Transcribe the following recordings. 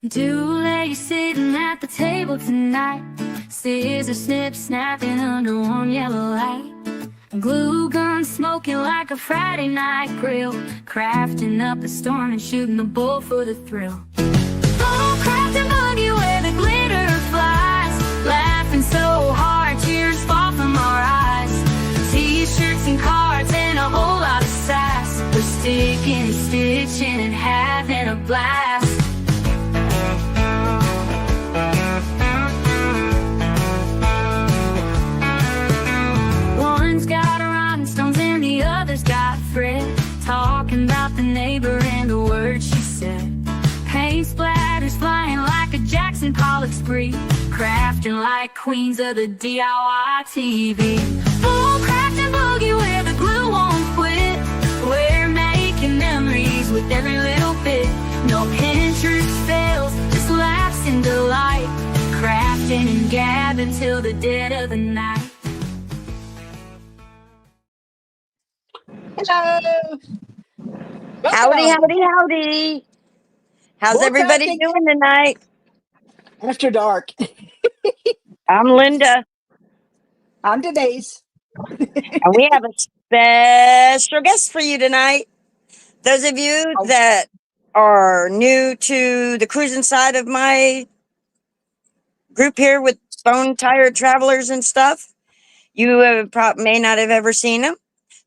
Dooley sitting at the table tonight, scissors snip snapping under warm yellow light. Glue gun smoking like a Friday night grill, crafting up a storm and shooting the bull for the thrill. Bullcrafting boogie where the glitter flies, laughing so hard tears fall from our eyes. T-shirts and cards and a whole lot of sass, we're sticking, stitching and having a blast. One's got rhinestones and the other's got Fred, talking about the neighbor and the words she said. Paint splatters flying like a Jackson Pollock spree, crafting like queens of the DIY TV. Bullcrafting boogie where the glue won't quit, we're making memories with every little bit. No Pinterest fails, just laughs and delight, crafting and gabbing till the dead of the night. Hello. Howdy, howdy, howdy. How's everybody Bullcrafting doing tonight? After dark. I'm Linda, I'm Denise. and we have a special guest for you tonight. Those of you that are new to the cruising side of my group here with Bone Tired Travelers and stuff, you may not have ever seen him.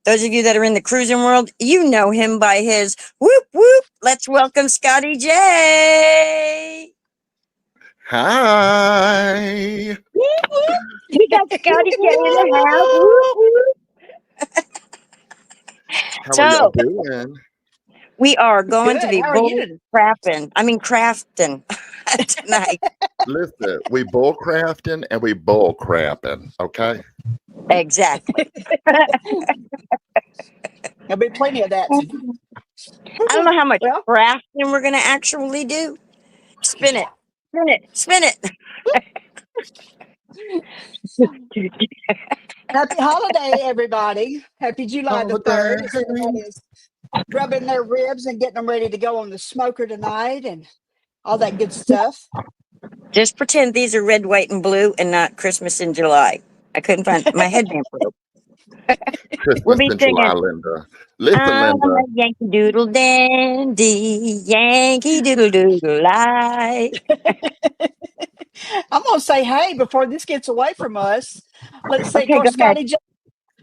Those of you that are in the cruising world, you know him by his whoop whoop. Let's welcome Scotty J. Hi. We got Scotty J in the house. Whoop, whoop. How are y'all doing? We are going to be How are you? crafting tonight. Listen, we bull crafting and we bull crapping, okay? Exactly. There'll be plenty of that. I don't know how much Well, crafting we're going to actually do. Spin it. Spin it. Spin it. happy holiday, everybody. Happy July the 3rd. Holiday. Everybody's rubbing their ribs and getting them ready to go on the smoker tonight and all that good stuff. Just pretend these are red, white, and blue and not Christmas in July. I couldn't find my headband broke. Christmas We'll be in July, singing. Linda. Listen, I'm Linda. a Yankee Doodle Dandy, Yankee Doodle Doodle I. I'm going to say hey before this gets away from us. Let's see. Of Okay, course, go ahead.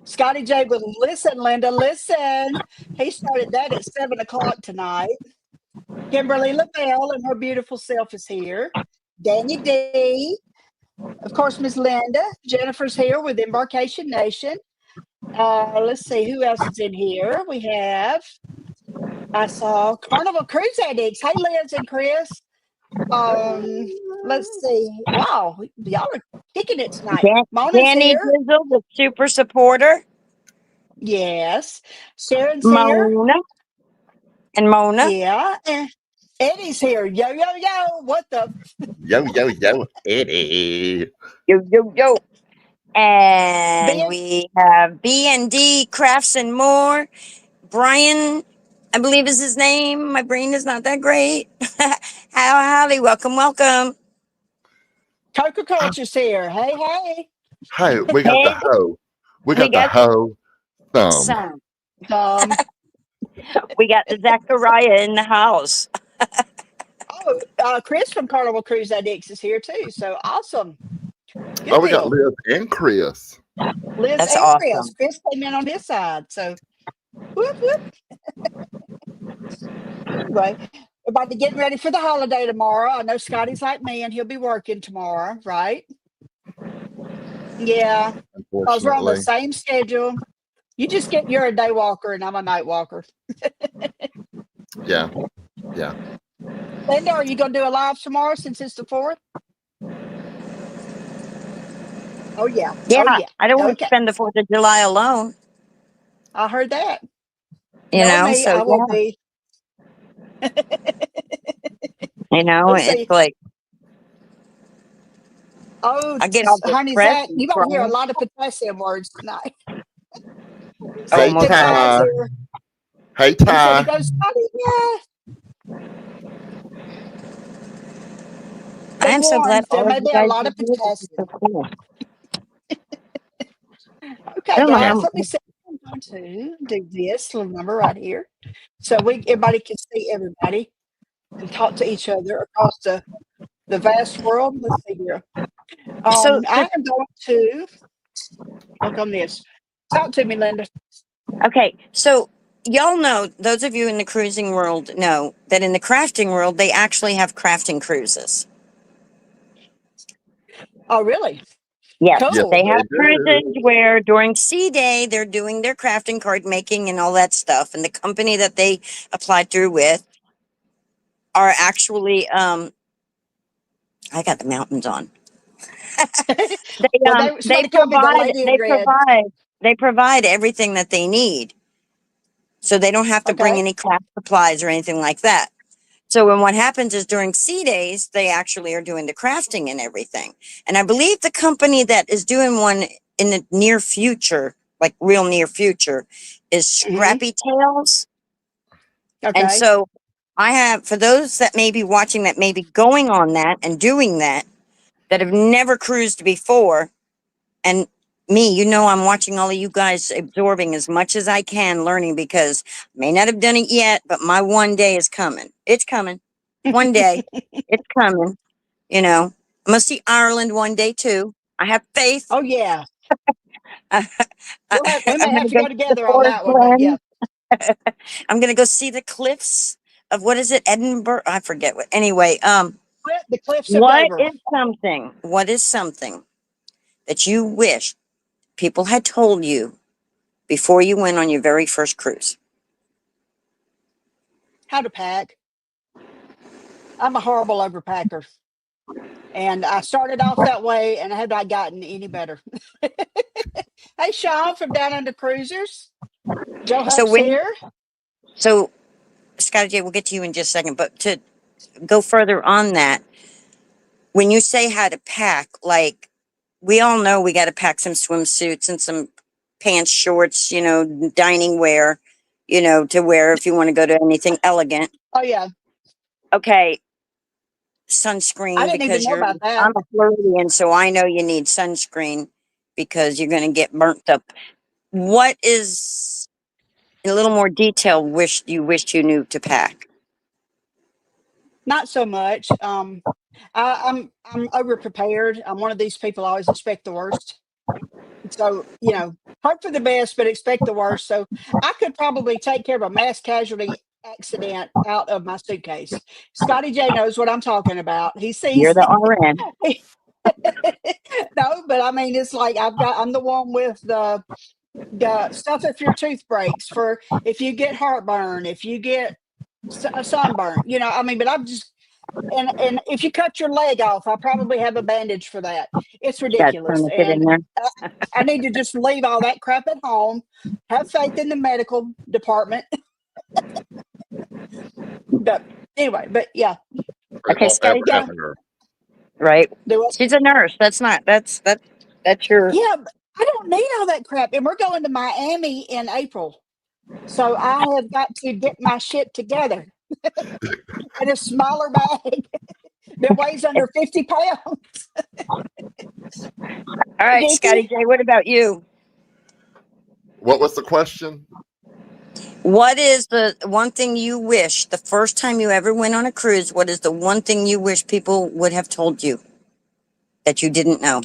Scotty J will listen, Linda, listen. He started that at 7 o'clock tonight. Kimberly LaBelle and her beautiful self is here. Danny D. Of course, Miss Linda. Jennifer's here with Embarkation Nation. Let's see who else is in here. We have, I saw Carnival Cruise Addicts. Hey, Liz and Chris. Let's see. Wow, y'all are kicking it tonight. Mona's Danny here. Drizzle, the super supporter. Yes. Sharon's here. Mona. Yeah. And Eddie's here. Yo, yo, yo. What the? Yo, yo, yo, Eddie. Yo, yo, yo. And Ben? we have B&D Crafts and More. Brian, I believe is his name. My brain is not that great. Howdy, welcome, welcome. Coca Culture's here. Hey, hey. Hey, we got the hoe. We got the hoe thumb. We got the Zachariah in the house. Chris from Carnival Cruise Addicts is here too. So awesome. Good Oh, we got deal. Liz and Chris. Liz That's and awesome. Chris. Chris came in on his side. So whoop, whoop. Anyway, everybody getting ready for the holiday tomorrow. I know Scotty's like me and he'll be working tomorrow, right? Yeah. Because we're on the Unfortunately. same schedule. You're a day walker and I'm a night walker. Yeah. Yeah. Linda, are you going to do a live tomorrow since it's the 4th? Oh, yeah. Yeah, Oh, yeah. I don't want to Okay. spend the 4th of July alone. I heard that. You know, Me, so I will be. you know, Let's it's see. like Oh, I get all honey, depressed Zach, you might hear a from lot of potassium words tonight. Hey, most Ty. Here. Hey, He said he Ty. goes, Scotty, yeah. I'm so glad There all of may you be a guys lot are of here. This is so potassium. cool. I Okay, don't know guys, how. let me see. I'm going to do this little number right here, so everybody can see everybody and talk to each other across the vast world. Let's see here. So, I am going to work on this. Talk to me, Linda. okay, so y'all know, those of you in the cruising world know that in the crafting world, they actually have crafting cruises. Oh, really? Yes, Yes, Cool. they they have cruises do. where during Sea Day, they're doing their crafting card making and all that stuff. And the company that they applied through with are actually, I got the mountains on. Well, somebody called me the lady in red. They provide everything that they need. So they don't have to bring Okay. any craft supplies or anything like that. So when what happens is during Sea Days, they actually are doing the crafting and everything. And I believe the company that is doing one in the near future, like real near future, is Hmm. Scrappy Tales. And Okay. so I have, for those that may be watching, that may be going on that and doing that have never cruised before, and me, I'm watching all of you guys absorbing as much as I can, learning, because I may not have done it yet, but my one day is coming. It's coming. One day. It's coming. I'm gonna see Ireland one day too. I have faith. Oh, yeah. I, We I'm may have gonna to go go see the together on Forest that one, but yeah. Glen. I'm gonna go see the cliffs of, what is it, Edinburgh? I forget what. Anyway, The Cliffs of Dover. what is something that you wish people had told you before you went on your very first cruise? How to pack. I'm a horrible overpacker. And I started off that way, and have not gotten any better. Hey, Sean from Down Under Cruisers. Joe So Huck's when here. so Scotty J, we'll get to you in just a second, but to go further on that, when you say how to pack, like, we all know we got to pack some swimsuits and some pants, shorts, dining wear, to wear if you want to go to anything elegant. Oh, yeah. Okay, I sunscreen, didn't even because know about that. I'm a Floridian, so I know you need sunscreen because you're going to get burnt up. What is, in a little more detail, wished you knew to pack? Not so much. I'm over prepared. I'm one of these people I always expect the worst. So, hope for the best, but expect the worst. So I could probably take care of a mass casualty accident out of my suitcase. Scotty J knows what I'm talking about. He You're sees. the RN. No, but I mean, it's like I'm the one with the stuff if your tooth breaks, for if you get heartburn, if you get a sunburn, I mean, but I'm just, and if you cut your leg off, I probably have a bandage for that. It's Got ridiculous. tourniquet in And there. I need to just leave all that crap at home, have faith in the medical department. But anyway, but yeah, It Okay, won't ever Scotty. yeah, happen to her. Right. do it. She's a nurse. That's your. Yeah, but I don't need all that crap. And we're going to Miami in April. So I have got to get my shit together in a smaller bag that weighs under 50 pounds. All Hey, right, Scotty Dickie. J, what about you? What was the question? What is the one thing you wish, the first time you ever went on a cruise, what is the one thing you wish people would have told you that you didn't know?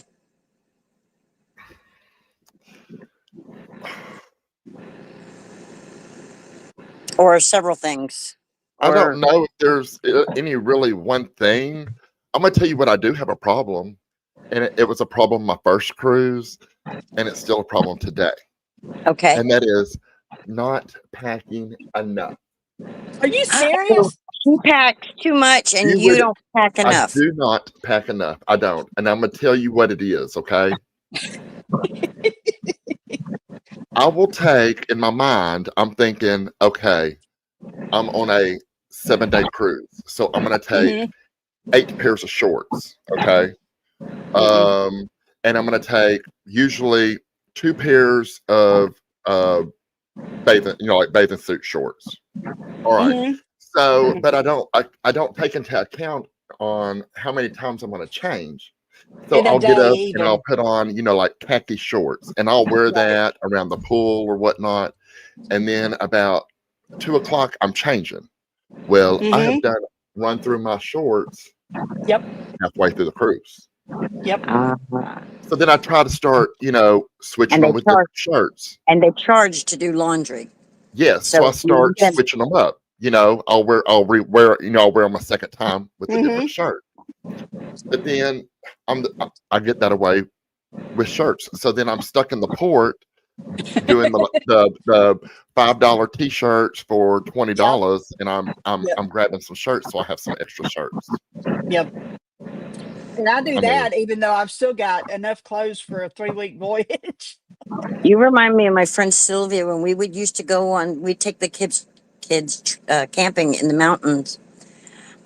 Or several things? I don't Or, know if there's any really one thing. I'm gonna tell you what I do have a problem, and it was a problem my first cruise, and it's still a problem today, okay. and that is not packing enough. Are you Oh, serious? she packs too much and You you would. don't pack I enough. do not pack enough. I don't, and I'm gonna tell you what it is. Okay, I will take in my mind. I'm thinking, okay, I'm on a 7-day cruise, so I'm gonna take Hmm. 8 pairs of shorts. Okay. Hmm. And I'm going to take usually 2 pairs of bathing, like bathing suit shorts. All right. Hmm. So, Hmm. but I don't take into account on how many times I'm going to change. So In a I'll get day up and even. I'll put on, like khaki shorts, and I'll wear Right. that around the pool or whatnot. And then about 2 o'clock, I'm changing. Well, I have Mm-hmm. run through my shorts Yep. halfway through the cruise. Yep. So then I try to start, switching And them they with charge different shirts. and they charge to do laundry. Yes, so So I start switching them up. I'll wear them a second time with a Mm-hmm. different shirt. But then I get that away with shirts. So then I'm stuck in the port doing the $5 t-shirts for $20, and I'm grabbing some shirts so I have some extra shirts. Yep. And I do I mean, that even though I've still got enough clothes for a 3-week voyage. you remind me of my friend Sylvia when we would used to go on. We'd take the kids camping in the mountains.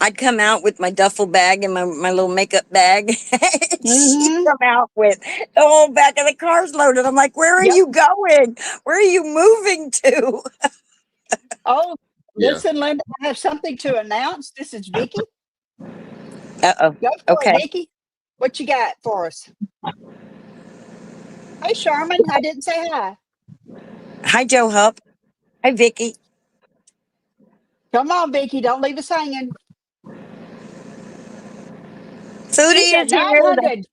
I'd come out with my duffel bag and my little makeup bag. She'd Mm-hmm. come out with the whole back of the car's loaded. I'm like, where are Yep. you going? Where are you moving to? Oh, yeah. listen, Linda, I have something to announce. This is Vicky. Uh-oh. Go for Okay. it, Vicky. What you got for us? Hey, Sherman. I didn't say hi. Hi, Joe Hup. Hi, Vicky. Come on, Vicky. Don't leave us hanging. Foodie She's at is here. 900.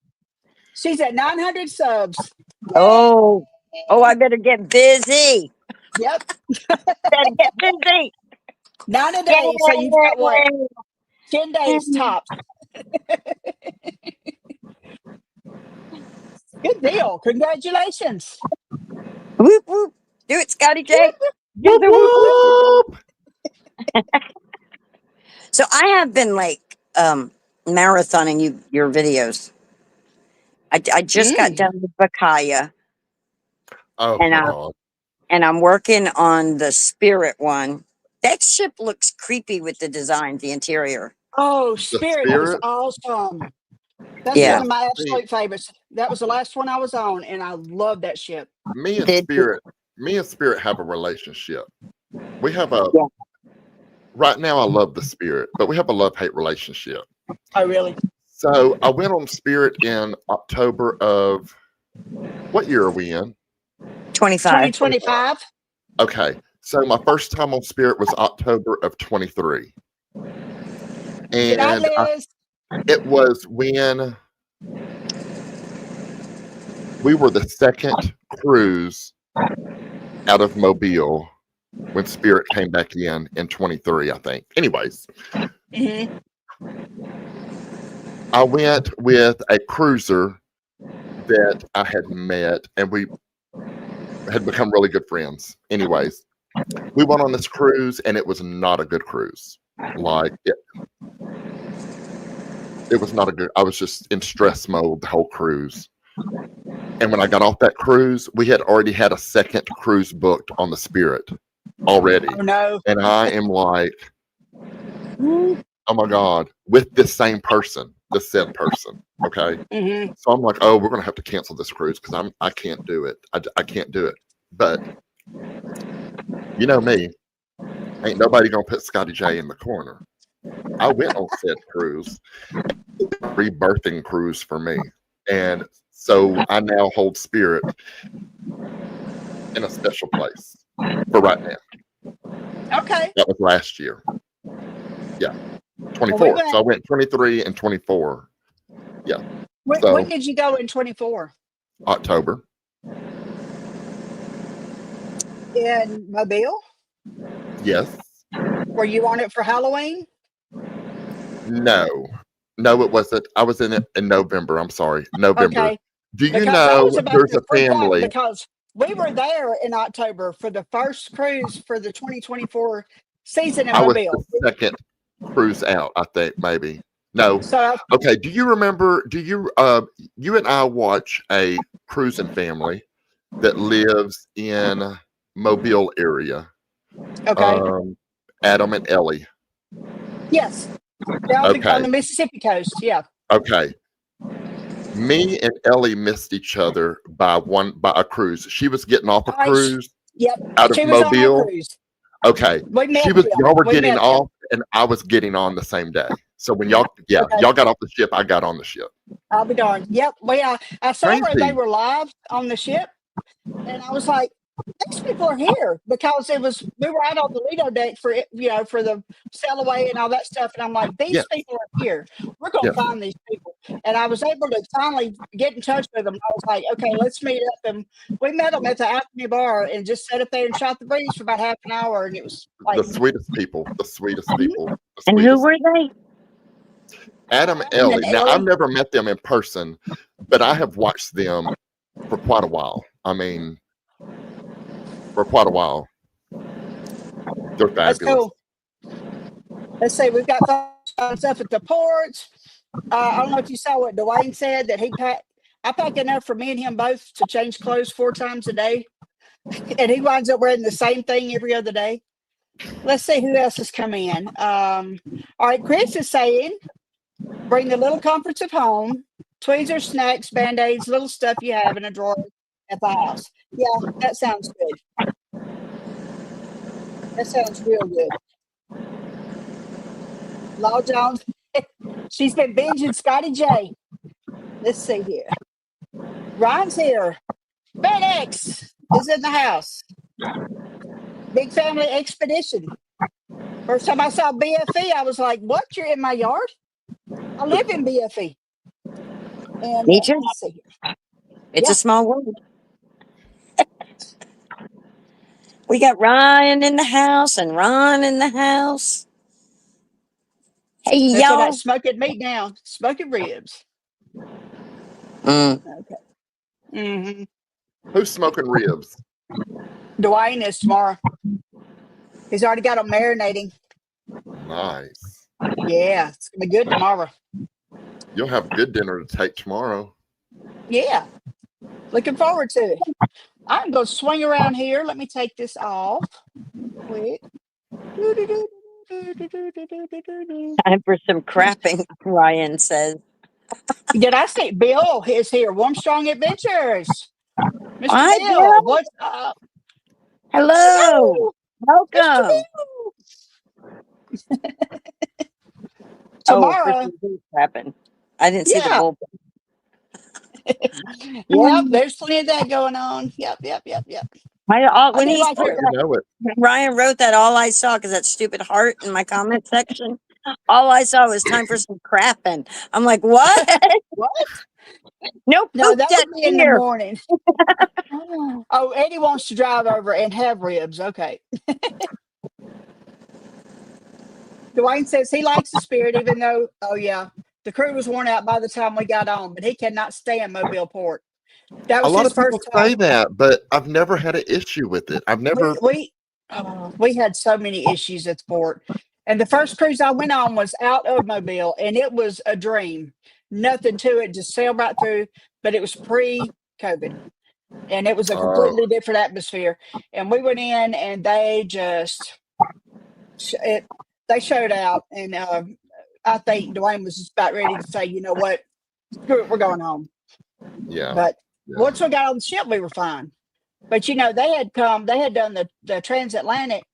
She's at 900 subs. Oh, I better get busy. Yep. Better get busy. 90 days. So you've got what? 10 days tops. Good deal. Congratulations. Whoop, whoop. Do it, Scotty J. Do Whoop, the whoop, whoop. whoop. So I have been marathoning your videos. I just got done with Bakaya, Oh and my God. and I'm working on the Spirit one. That ship looks creepy with the design, the interior. Oh, The Spirit is Spirit? awesome. That's Yeah. one of my See, absolute favorites. That was the last one I was on, and I love that ship. me and Did Spirit have a relationship. We have Yeah. right now I love the Spirit, but we have a love-hate relationship. Oh, really? So I went on Spirit in October of, what year are we in? 25. 2025? Okay. So my first time on Spirit was October of 23. Good night, And Liz. it was when we were the second cruise out of Mobile when Spirit came back in 23, I think. Anyways, Mm-hmm. I went with a cruiser that I had met, and we had become really good friends. Anyways, we went on this cruise, and it was not a good cruise. Like, it was not a good, I was just in stress mode the whole cruise. And when I got off that cruise, we had already had a second cruise booked on the Spirit already. Oh, no. And I am like, oh my God, with this same person, this said person. Okay. Mm-hmm. So I'm like, oh, we're going to have to cancel this cruise because I can't do it. I can't do it. But you know me, ain't nobody going to put Scotty J in the corner. I went on said cruise, rebirthing cruise for me. And so I now hold Spirit in a special place for right now. Okay. That was last year. Yeah. 24. Well, So I went 23 and 24. Yeah. When did you go in 24? October. In Mobile? Yes. Were you on it for Halloween? No, it wasn't. I was in it in November. I'm sorry, November. Okay. Do you Because I know was about there's to a freak out family? because we were there in October for the first cruise for the 2024 season in I was Mobile. the second cruise out, I think, maybe. No. So Okay. Do you remember? You and I watch a cruising family that lives in Mobile area. okay. Adam and Ellie. Yes. They're on Okay. the Mississippi coast. Yeah. Okay. Me and Ellie missed each other by a cruise. She was getting off a Nice. cruise Yep. out of She was on our Mobile. cruise. Okay. We met Y'all were them. getting off and I was getting on the same day. So when y'all, yeah, Okay. y'all got off the ship, I got on the ship. I'll be darned. Yep. I saw where they Crazy. were live on the ship, and I was like, these people are here because we were out on the Lido deck for it, for the sail away and all that stuff. And I'm like, these Yes. people are here. We're gonna Yes. find these people. And I was able to finally get in touch with them. I was like, okay, let's meet up. And we met them at the Alchemy Bar and just sat up there and shot the breeze for about half an hour. And it was like The sweetest people. The sweetest people. The And who sweetest. were they? Adam and Adam Ellie. and Now, I've Ellie. never met them in person, but I have watched them for quite a while. I mean, for quite a while. They're That's fabulous. cool. Let's see, we've got fun stuff at the porch. I don't know if you saw what Dwayne said that I pack enough for me and him both to change clothes 4 times a day. And he winds up wearing the same thing every other day. Let's see who else has come in. All right, Chris is saying, bring the little comforts of home, tweezers, snacks, band-aids, little stuff you have in a drawer at the house. Yeah, that sounds good. That sounds real good. Law Jones, she's been binging Scotty J. Let's see here. Ryan's here. FedEx is in the house. Big family expedition. First time I saw BFE, I was like, what? You're in my yard? I live in BFE. And Me too. let's see here. It's Yeah. a small world. We got Ryan in the house and Ron in the house. Hey, That's all that y'all. smoking meat now. Smoking ribs. Mm. Okay. Mm-hmm. Who's smoking ribs? Dwayne is tomorrow. He's already got them marinating. Nice. Yeah, it's gonna be good tomorrow. You'll have a good dinner to take tomorrow. Yeah. Looking forward to it. I'm gonna swing around here. Let me take this off quick. Time for some crapping, Ryan says. Did I say Bill is here? Warm Strong Adventures. Mr. Hi, Bill, Bill. what's up? Hello. Hello, Mr. Welcome. Bill. Oh, for Tomorrow. some bull crapping. I didn't see the Yeah. bull. Yep, there's plenty of that going on. Yep. When I do he like said her. You know it. Ryan wrote that, all I saw, because that stupid heart in my comment section, all I saw was time for some crapping. I'm like, what? What? Nope. No, that That's would be in the here. morning. Oh, Eddie wants to drive over and have ribs. Okay. Dwayne says he likes the Spirit, even though, oh yeah, the crew was worn out by the time we got on, but he cannot stand Mobile Port. That A was lot his of people first say time. that, but I've never had an issue with it. I've never. We had so many issues at the port. And the first cruise I went on was out of Mobile, and it was a dream. Nothing to it, just sailed right through. But it was pre-COVID, and it was a completely different atmosphere. And we went in, and they just they showed out. And I think Dwayne was just about ready to say, you know what, screw it, we're going home. Yeah. But Yeah. once we got on the ship, we were fine. But they had done the transatlantic,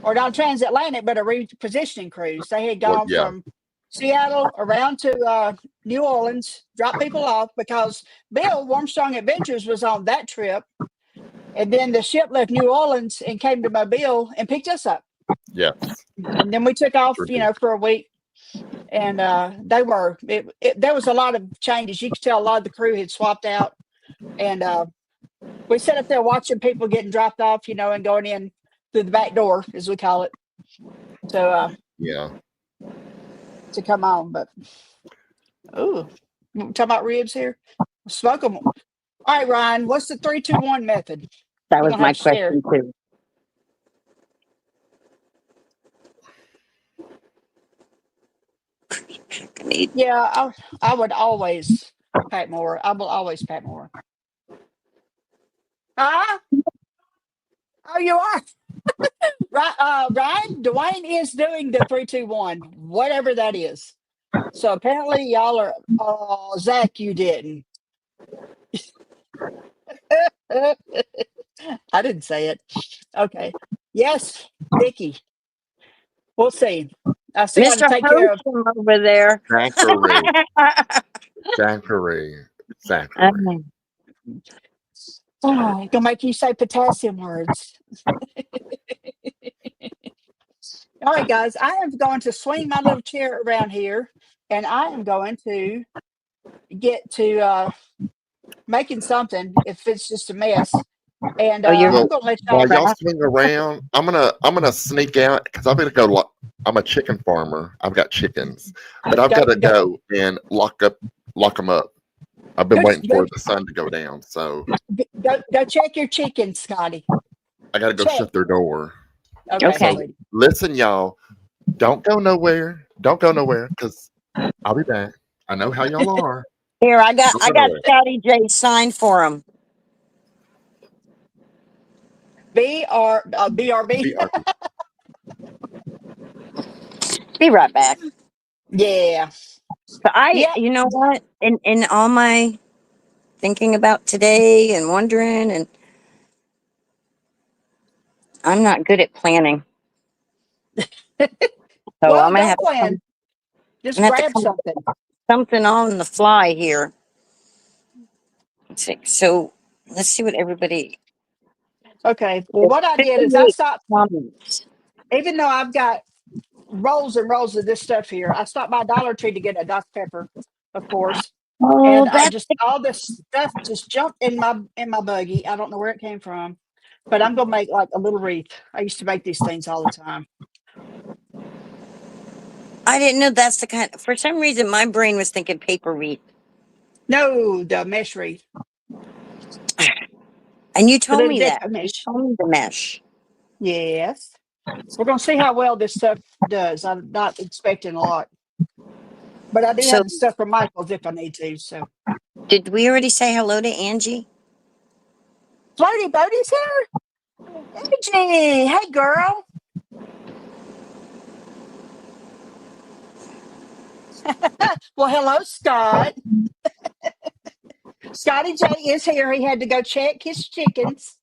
or not transatlantic, but a repositioning cruise. They had Well, gone yeah. from Seattle around to New Orleans, dropped people off because Bill Warmstrong Adventures was on that trip. And then the ship left New Orleans and came to Mobile and picked us up. Yes. And then we took off, Sure for a week. And there was a lot of changes. You could tell a lot of the crew had swapped out. And we sat up there watching people getting dropped off, and going in through the back door, as we call it. So Yeah. to come on, but talking about ribs here. Smoke them. All right, Ryan, what's the 3-2-1 method? That You're was gonna my have to share. question, too. Yeah, I would always pack more. I will always pack more. Huh? Oh, you are. Right, Ryan, Dwayne is doing the 3-2-1, whatever that is. So apparently y'all are. Oh, Zach, you didn't. I didn't say it. Okay. Yes, Vicky. We'll see. I still got to Mr. take care of. Hosham over there. Zachary. Zachary. Um, Oh, gonna make you say potassium words. All right, guys, I am going to swing my little chair around here, and I am going to get to making something if it's just a mess. And oh, you're I'm Well, gonna let while y'all. y'all swing around, I'm gonna sneak out because I'm gonna go. I'm a chicken farmer. I've got chickens, but I've got to Go, go and lock them up. I've been go, waiting go, for the sun to go down, so go check your chickens, Scotty. I got to go Check. shut their door. Okay, okay. So sweetie. listen, y'all, don't go nowhere. Don't go nowhere because I'll be back. I know how y'all are. Here, I got Don't I go got nowhere. Scotty J signed for him. BRB. Be right back. Yeah. So Yep. you know what? In all my thinking about today and wondering, and I'm not good at planning, so Well, I'm gonna don't have to plan. Just grab come up something. with something on the fly here. Let's see. So let's see what everybody. Okay. Well, There's what I did is I 58 stopped, comments. even though I've got rolls and rolls of this stuff here, I stopped by Dollar Tree to get a Dr. Pepper, of course. Oh, And I that's just all this stuff just jumped in my buggy. I don't know where it came from, but I'm gonna make like a little wreath. I used to make these things all the time. I didn't know that's the kind. For some reason, my brain was thinking paper wreath, No, the mesh wreath, and you the told little me that. deco You mesh. told me the mesh. Yes. We're gonna see how well this stuff does. I'm not expecting a lot, but I do So have the stuff from Michael's if I need to. So did we already say hello to Angie? Floaty Boaty's here. Angie, hey girl. Well, hello, Scott. Scotty J is here. He had to go check his chickens.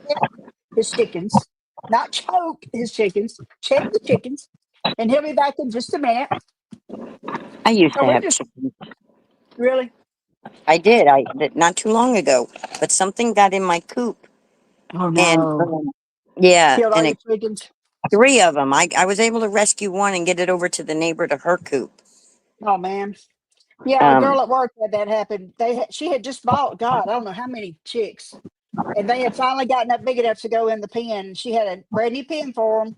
Check his chickens, not choke his chickens. Check the chickens, and he'll be back in just a minute. I used So to we're have just chickens. really. I did. I did not too long ago, but something got in my coop, Oh and no! yeah, Killed all and your chickens. three of them. I was able to rescue one and get it over to the neighbor to her coop. Oh man. Yeah, a Um, girl at work had that happen. She had just bought God, I don't know how many chicks, and they had finally gotten up big enough to go in the pen. She had a brand new pen for them,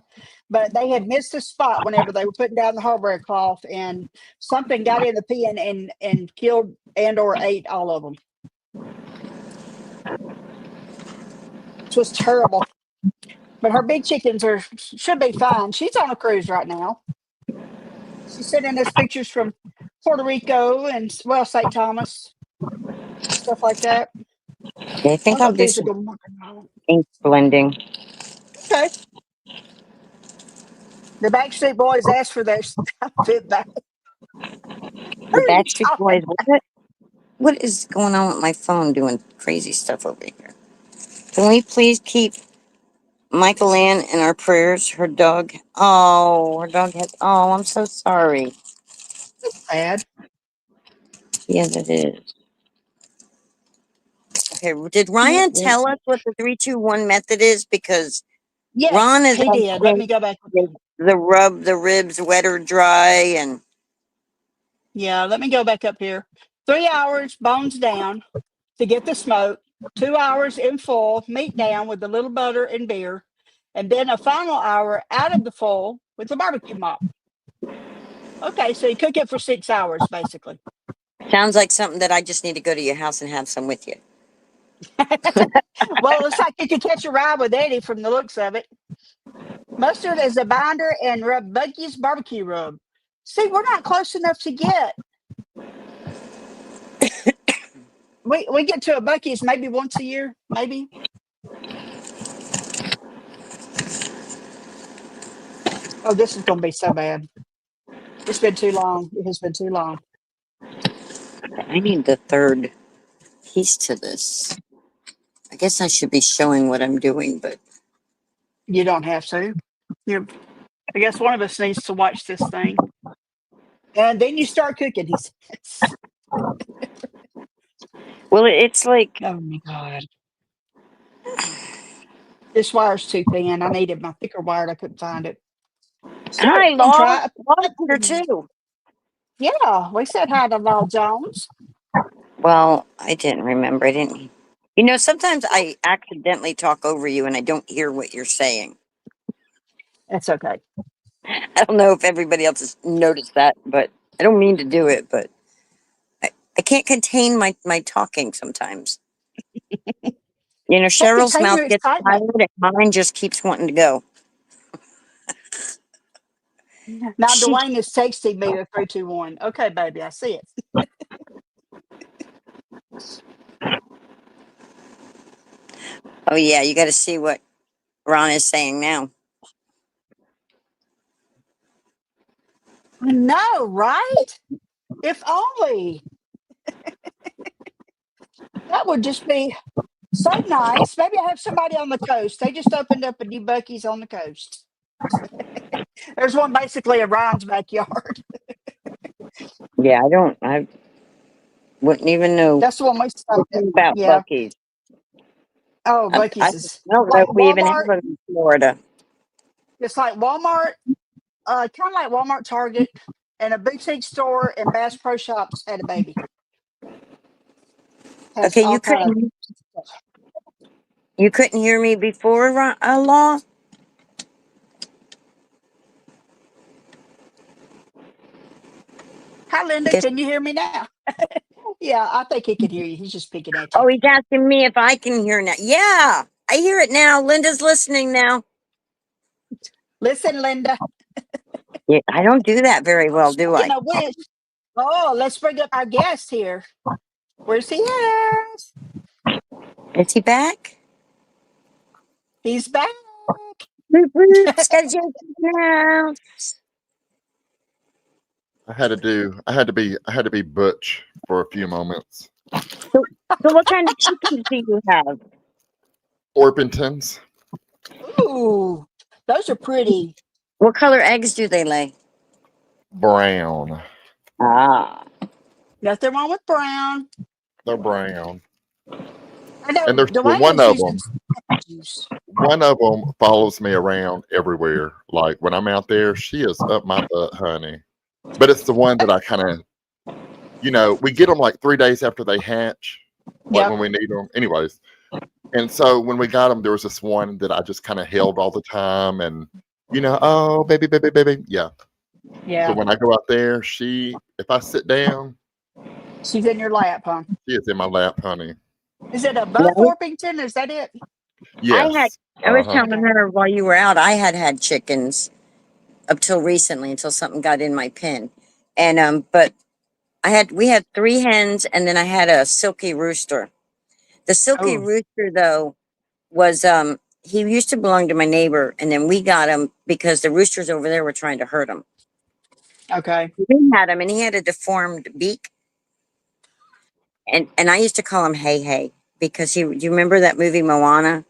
but they had missed a spot whenever they were putting down the hardware cloth, and something got in the pen and killed and or ate all of them. It was terrible. But her big chickens should be fine. She's on a cruise right now. She's sending us pictures from Puerto Rico and St. Thomas, stuff like that. I I think I'll thought do these are some good. ink blending. Okay. The Backstreet Boys asked for their outfit back. Who The are you Backstreet talking Boys. What is going on with my phone doing crazy stuff over here? Can we please keep Michael Ann in our prayers? Her dog. Oh, her dog has. Oh, I'm so sorry. about? Yes, it is. Okay, did Ryan tell us what the 3-2-1 method is? Because Yes, Ron is he on did. Let me go back. the rub the ribs wet or dry, and Yeah, let me go back up here. 3 hours, bones down to get the smoke. 2 hours in full, meat down with a little butter and beer. And then a final hour out of the full with the barbecue mop. Okay, so you cook it for 6 hours, basically. sounds like something that I just need to go to your house and have some with you. Well, it looks like you could catch a ride with Eddie from the looks of it. Mustard as a binder and rub Bucky's barbecue rub. See, we're not close enough to get. We get to a Bucky's maybe once a year, maybe. Oh, this is going to be so bad. It's been too long. It has been too long. I need the third piece to this. I guess I should be showing what I'm doing, but You don't have to. You're I guess one of us needs to watch this thing. And then you start cooking, he says. Well, it's like, Oh my God. This wire's too thin. I needed my thicker wire. I couldn't find it. So hi, I'm gonna Law. try. Law's here too. Yeah, we said hi to Law Jones. Well, I didn't remember. I didn't. You know, sometimes I accidentally talk over you and I don't hear what you're saying. That's okay. I don't know if everybody else has noticed that, but I don't mean to do it, but I can't contain my talking sometimes. You know, Can't Cheryl's contain mouth your gets excitement. tired and mine just keeps wanting to go. Now She, Dwayne is texting me with 321. Okay, baby, I see it. oh yeah, you got to see what Ron is saying now. I know, right? If only. That would just be so nice. Maybe I have somebody on the coast. They just opened up a new Bucky's on the coast. There's one basically in Ryan's backyard. Yeah, I wouldn't even know That's the one we stopped at. anything about Yeah. Bucky's. Oh, I Bucky's is don't know like if we even have Walmart. them in Florida. It's like Walmart, kind of like Walmart, Target, and a boutique store and Bass Pro Shops had a baby. Has Okay, all kind of stuff. you couldn't hear me before, Law. Hi, I Linda. guess. Can you hear me now? Yeah, I think he can hear you. He's just picking at you. Oh, he's asking me if I can hear now. Yeah, I hear it now. Linda's listening now. Listen, Linda. Yeah, I don't do that very well, do Speaking I? of which, oh, let's bring up our guest here. Where's he at? Is he back? He's back. Woot woot, schedule now. I had to be butch for a few moments. So what kind of chickens do you have? Orpingtons, Ooh, those are pretty. What color eggs do they lay? brown. Ah, Nothing wrong with brown. They're brown. I know And there's Dwayne is using juice. one of them follows me around everywhere. Like when I'm out there, she is up my butt, honey. But it's the one that I kind of, we get them like 3 days after they hatch, like Yep. when we need them. Anyways, and so when we got them, there was this one that I just kind of held all the time, and oh baby, baby, baby, yeah. So Yeah. when I go out there, if I sit down, She's in your lap, huh? she is in my lap, honey. Is it a buff no. Orpington? Is that it? Yes. I was Uh-huh. telling her while you were out, I had chickens up till recently, until something got in my pen, and but we had 3 hens, and then I had a silky rooster. The silky Oh, rooster, though, was he used to belong to my neighbor, and then we got him because the roosters over there were trying to hurt him. okay. We had him, and he had a deformed beak, and I used to call him Hey Hey because do you remember that movie Moana?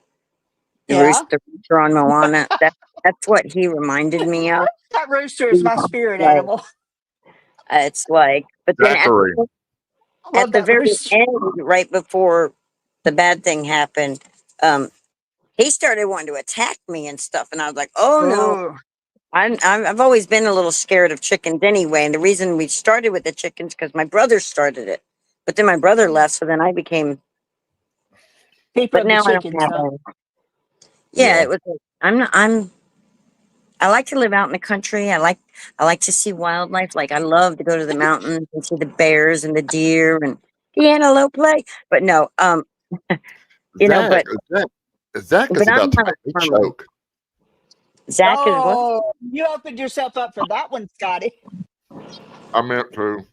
Yeah. The rooster on Moana. That's what he reminded me of. That rooster is my spirit Like, animal. it's like, but then Zachary. I love at the that very rooster. end, right before the bad thing happened, um, he started wanting to attack me and stuff, and I was like, "Oh no!" Oh, I've always been a little scared of chickens anyway, and the reason we started with the chickens because my brother started it, but then my brother left, so then I became. keeper But of the now I don't chickens, have huh? any. Yeah, Yeah. it was. I'm. Not, I'm. I like to live out in the country. I like to see wildlife. Like I love to go to the mountains and see the bears and the deer and the antelope play. But no, you know, Zach, Zach, Zach is but I'm about to not a make me farmer. choke. Zach is what? Oh, you opened yourself up for that one, Scotty. I meant to.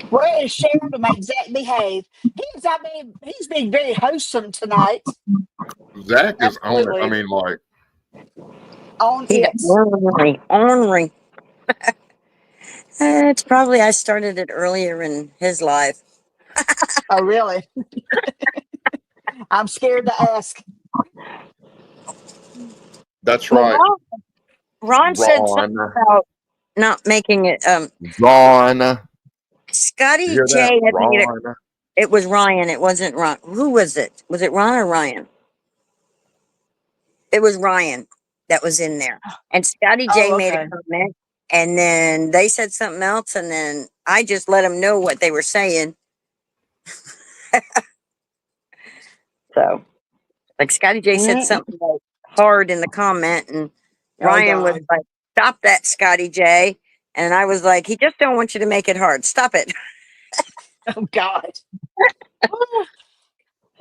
Where is Cheryl to make Zach behave? He's being very wholesome tonight. Zach is on it. I Absolutely mean, like, on He's it. ornery, ornery. It's probably I started it earlier in his life. Oh, really? I'm scared to ask. That's Well, right. Ron said something Ron. about not making it. Ron. You Scotty hear that? J had made it. Ron. It was Ryan. It wasn't Ron. Who was it? Was it Ron or Ryan? It was Ryan that was in there. And Scotty J Oh, made a okay. comment, and then they said something else, and then I just let them know what they were saying. So, like Scotty J said Mm. something like hard in the comment, and Oh Ryan was God. like, "Stop that, Scotty J." And I was like, "He just don't want you to make it hard. Stop it." Oh God.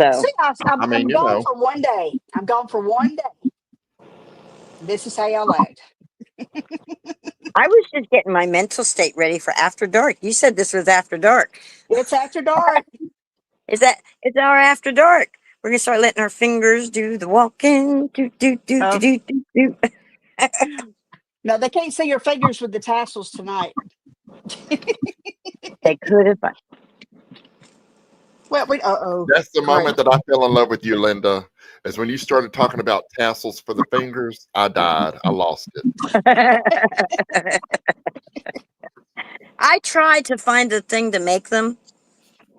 So See, I mean, I'm you gone know, for one day. I'm gone for one day. This is how y'all act. I was just getting my mental state ready for after dark. You said this was after dark. It's after dark. It's our after dark. We're gonna start letting our fingers do the walking. Do do do do Oh do do do. no, they can't see your fingers with the tassels tonight. They could have. Well, we. Oh, that's the great. moment that I fell in love with you, Linda. Is when you started talking about tassels for the fingers. I died. I lost it. I tried to find a thing to make them,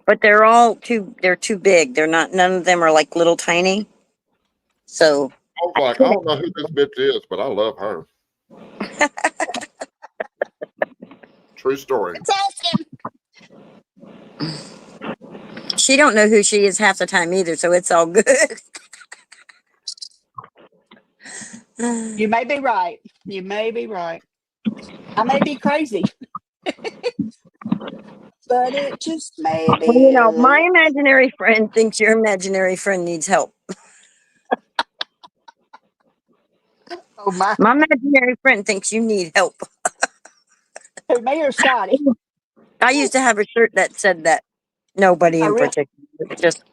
but they're too big. They're not none of them are like little tiny. So I was I like, I couldn't. don't know who this bitch is, but I love her. True story. It's awesome. She don't know who she is half the time either, so it's all good. You may be right. You may be right. I may be crazy, but it just may Well, you know, my be. imaginary friend thinks your imaginary friend needs help. Oh my. My imaginary friend thinks you need help. Who, me or Scotty? I used to have a shirt that said that. Nobody I in really. particular. Just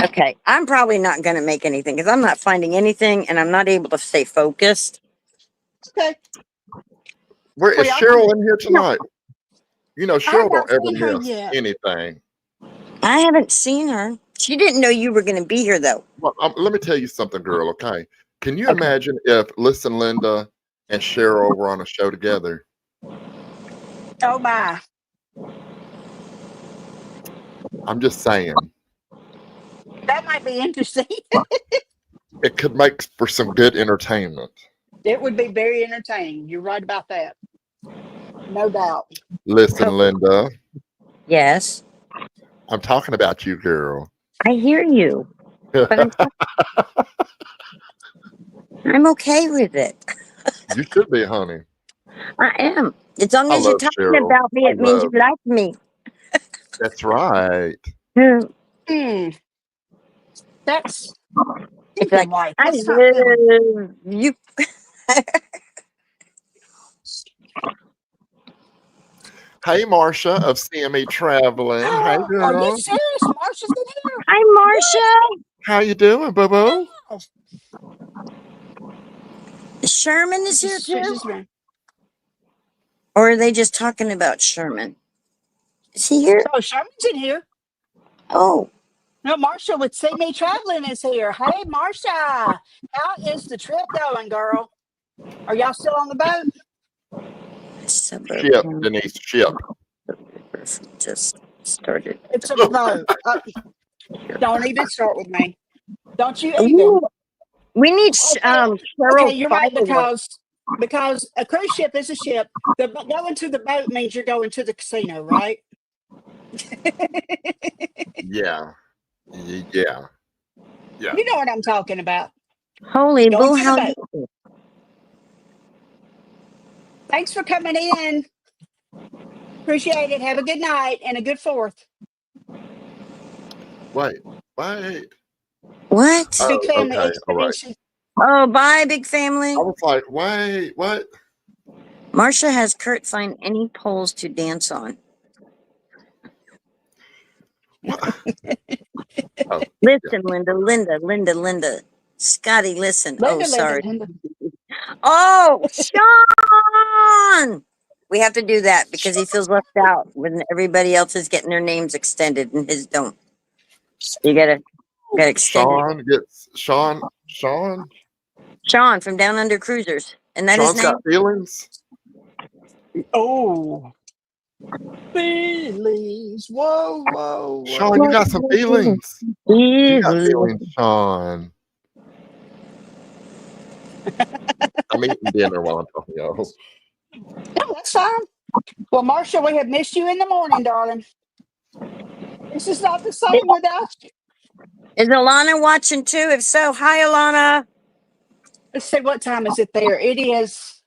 okay. I'm probably not going to make anything because I'm not finding anything and I'm not able to stay focused. Okay. Where Well, is y'all can. Cheryl in here tonight? You know, I have Cheryl not don't ever seen her miss yet. anything. I haven't seen her. She didn't know you were going to be here, though. Well, let me tell you something, girl. Okay, can you Okay. imagine if Listen Linda and Cheryl were on a show together? Oh my. I'm just saying That might be interesting. it could make for some good entertainment. It would be very entertaining. You're right about that. No doubt. Listen, Okay. Linda, Yes, I'm talking about you, girl. I hear you, but I'm okay with it. You should be, honey. I am. As long I as you're love talking Cheryl. about me, I it means you love. like me. That's right. Hmm. Hmm. That's It's thinking like, life. I That's not feeling. love you. Hey, Marcia of CME Traveling. Hey, Are you girl. serious? Marsha's in here? Hi, Marcia. How you doing, boo boo? What? Sherman is here She's too? just been. Or are they just talking about Sherman? Is he here? Oh, Sherman's in here. Oh, No, Marsha with See Me Traveling is here. Hey, Marsha, how is the trip going, girl? Are y'all still on the boat? suburb Ship, town Denise, ship. just started. It's a boat. Don't even start with me. Don't you even. Ooh, we need Okay, okay, Cheryl you're right fireworks. because a cruise ship is a ship. Going to the boat means you're going to the casino, right? Yeah. Yeah. Yeah. You know what I'm talking about. Holy Going bull, to the how boat. you? Thanks for coming in. Appreciate it. Have a good night and a good fourth. Wait. Wait. What? Big Oh, family okay. All right. expedition. Oh, bye, big family. I was like, wait, what? Marcia has Kurt find any poles to dance on. What? Oh, yeah. Listen, Linda. Scotty, listen. Oh, Linda, Linda, sorry. Linda. Oh, Sean! We have to do that because he feels left out when everybody else is getting their names extended and his don't. You gotta. Got extended. Sean Sean from Down Under Cruisers. Isn't that his Sean's name? got feelings. Oh, feelings. Whoa, whoa, Sean, whoa. you got some feelings. You got feelings, Sean. I'm eating dinner while I'm talking, y'all. Yeah, that's fine. Well, Marcia, we have missed you in the morning, darling. This is not the same without you. Is Alana watching too? If so, hi, Alana. Let's see, what time is it there? It is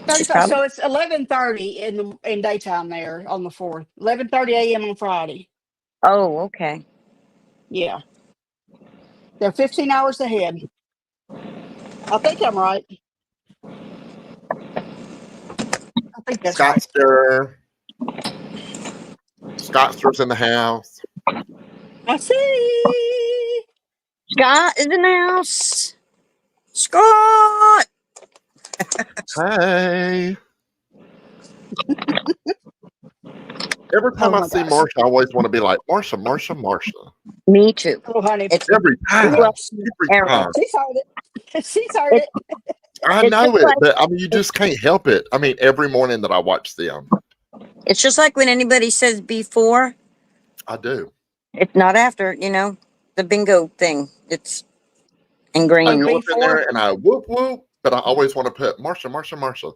She's 8:35. probably. So it's 11:30 in daytime there on the 4th. 11:30 a.m. on Friday. Oh, okay. Yeah. They're 15 hours ahead. I think I'm right. I think that's right. Scottster's in the house. I see. Scott is in the house. Scott. Hey. Every time Oh I my see gosh. Marsha, I always want to be like, Marsha, Marsha, Marsha. Me too. Oh, honey. It's Every time. blessed Every era. time. She's heard it. She's heard It's, it. I it's know just it, like but I mean, you just can't help it. I mean, every morning that I watch them, it's just like when anybody says before, I do. it's not after. You know, the bingo thing. It's Oh, ingrained. Go up in before. there and I whoop whoop, but I always want to put Marsha, Marsha, Marsha.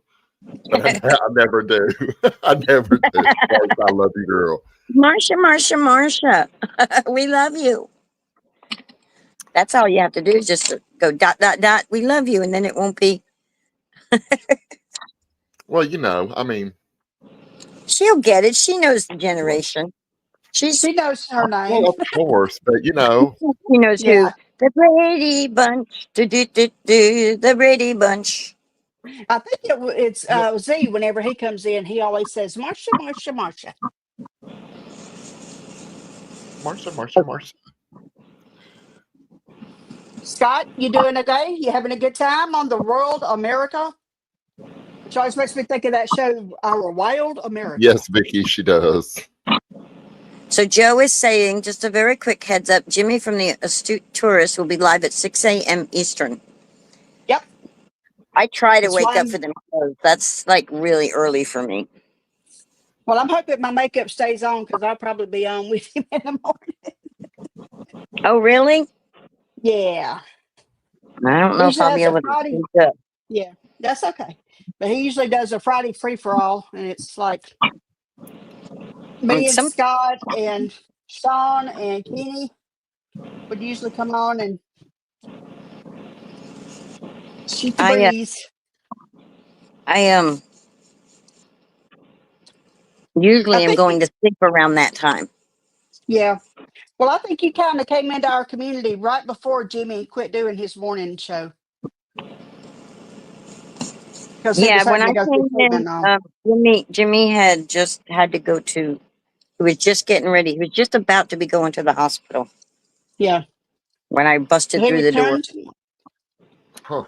But I never do. I never do. Marsha, I love you, girl. Marsha, Marsha, Marsha. We love you. That's all you have to do is just go dot dot dot. We love you, and then it won't be. Well, you know, I mean, She'll get it. She knows the generation. She's She knows her name. well, of course, but you know, she knows who Yeah. the Brady Bunch. Do do do do the Brady Bunch. I think it's Z. Whenever he comes in, he always says, Marsha, Marsha, Marsha. Marsha, Marsha, Marsha. Scott, you doing okay? You having a good time on the World America? Which always makes me think of that show, Our Wild America. Yes, Vicky, she does. So Joe is saying, just a very quick heads up, Jimmy from the Astute Tourist will be live at 6 a.m. Eastern. Yep. I try to That's wake why up for them. That's like really early for me. well, I'm hoping my makeup stays on because I'll probably be on with him in the morning. Oh, really? Yeah. I don't He know if usually I'll be has a able to Friday. wake up. Yeah, that's okay. But he usually does a Friday free for all, and it's like me and Some Scott and Sean and Kenny would usually come on and shoot the I breeze. I I usually am think, going to sleep around that time. yeah. Well, I think you kind of came into our community right before Jimmy quit doing his morning show because he Yeah, was when having I to go through came treatment in, and all. Jimmy had just had to go to. He was just getting ready. He was just about to be going to the hospital Yeah. when I busted He through the door. returned. Huh.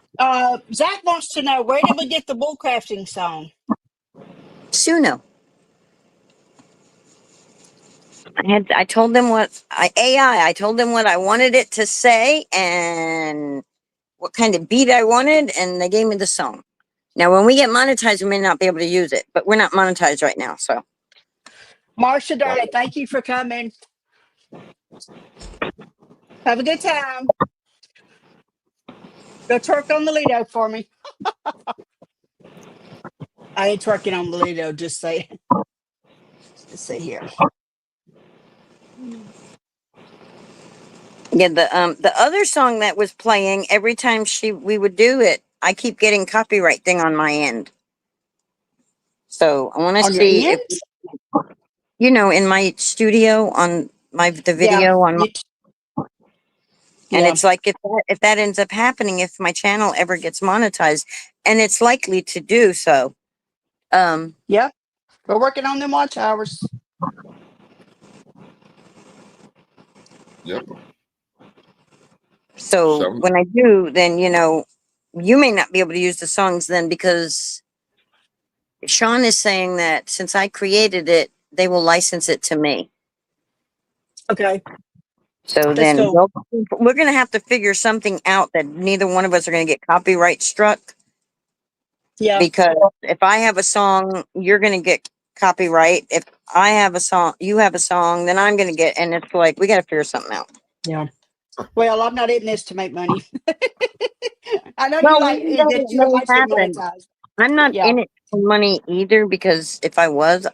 Zach wants to know, where did we get the bullcrafting song? Suno. I told them what I told them what I wanted it to say and what kind of beat I wanted, and they gave me the song. Now, when we get monetized, we may not be able to use it, but we're not monetized right now, so. Marcia, darling, thank you for coming. Have a good time. Go twerk on the Lido for me. I ain't twerking on the Lido, just say. Let's see here. Yeah, the other song that was playing every time we would do it, I keep getting copyright thing on my end. So I want to On your see if ends? in my studio on the Yeah. video on my, and Yeah. it's like if that ends up happening, if my channel ever gets monetized, and it's likely to do so. Yeah. We're working on them watch hours. Yep. So when I do, then you may not be able to use the songs then because Sean is saying that since I created it, they will license it to me. Okay. So That's then cool. we're going to have to figure something out that neither one of us are going to get copyright struck. Yeah. Because if I have a song, you're going to get copyright. If I have a song, you have a song, then I'm going to get, and it's like, we got to figure something out. Yeah. Well, I'm not in this to make money. I know you Well, like one day that. it You don't may like to be happen. monetized. I'm not Yeah. in it for money either, because if I was,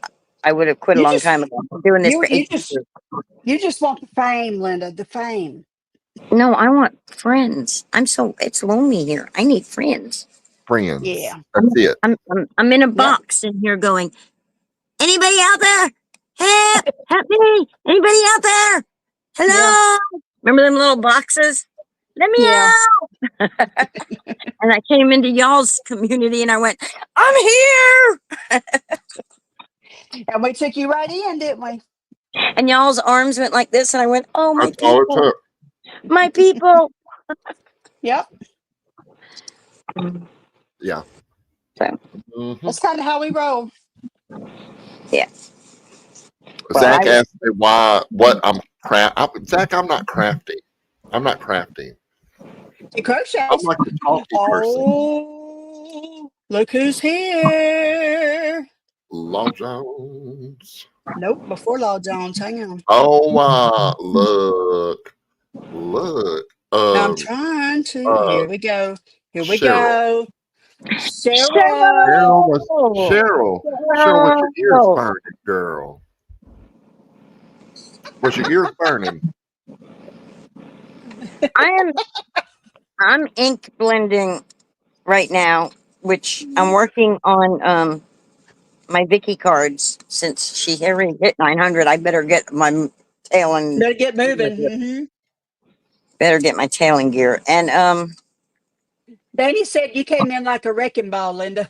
I would have quit a You long just time ago. I'm doing this you for you 8 just years. you just want the fame, Linda. The fame. No, I want friends. It's lonely here. I need friends. Friends. Yeah. That's it. I'm in a Yep. box in here going, anybody out there? Help me. Anybody out there? Yeah. Hello. Remember them little boxes? Let me Yeah. out. And I came into y'all's community and I went, I'm here. And we took you right in, didn't we? And y'all's arms went like this. And I went, oh, my That's all it people, took. my people. Yep. Yeah. So, Mhm. That's kind of how we roll. yeah. Well, Zach asked me what I'm Zach, I'm not crafty. I'm not crafty. You crochet. I'm like a talky person. Oh, look who's here. Law Jones. Nope, before Law Jones. Hang on. Oh, look. I'm trying to. Uh, Here we go. Here we Cheryl. go. Cheryl. Cheryl, was your ears burning, girl? Was your ears burning? I'm ink blending right now, which I'm working on my Vicky cards. Since she already hit 900, I better get my tail and Better get moving. Mm-hmm. better get my tail in gear. And Danny said you came in like a wrecking ball, Linda.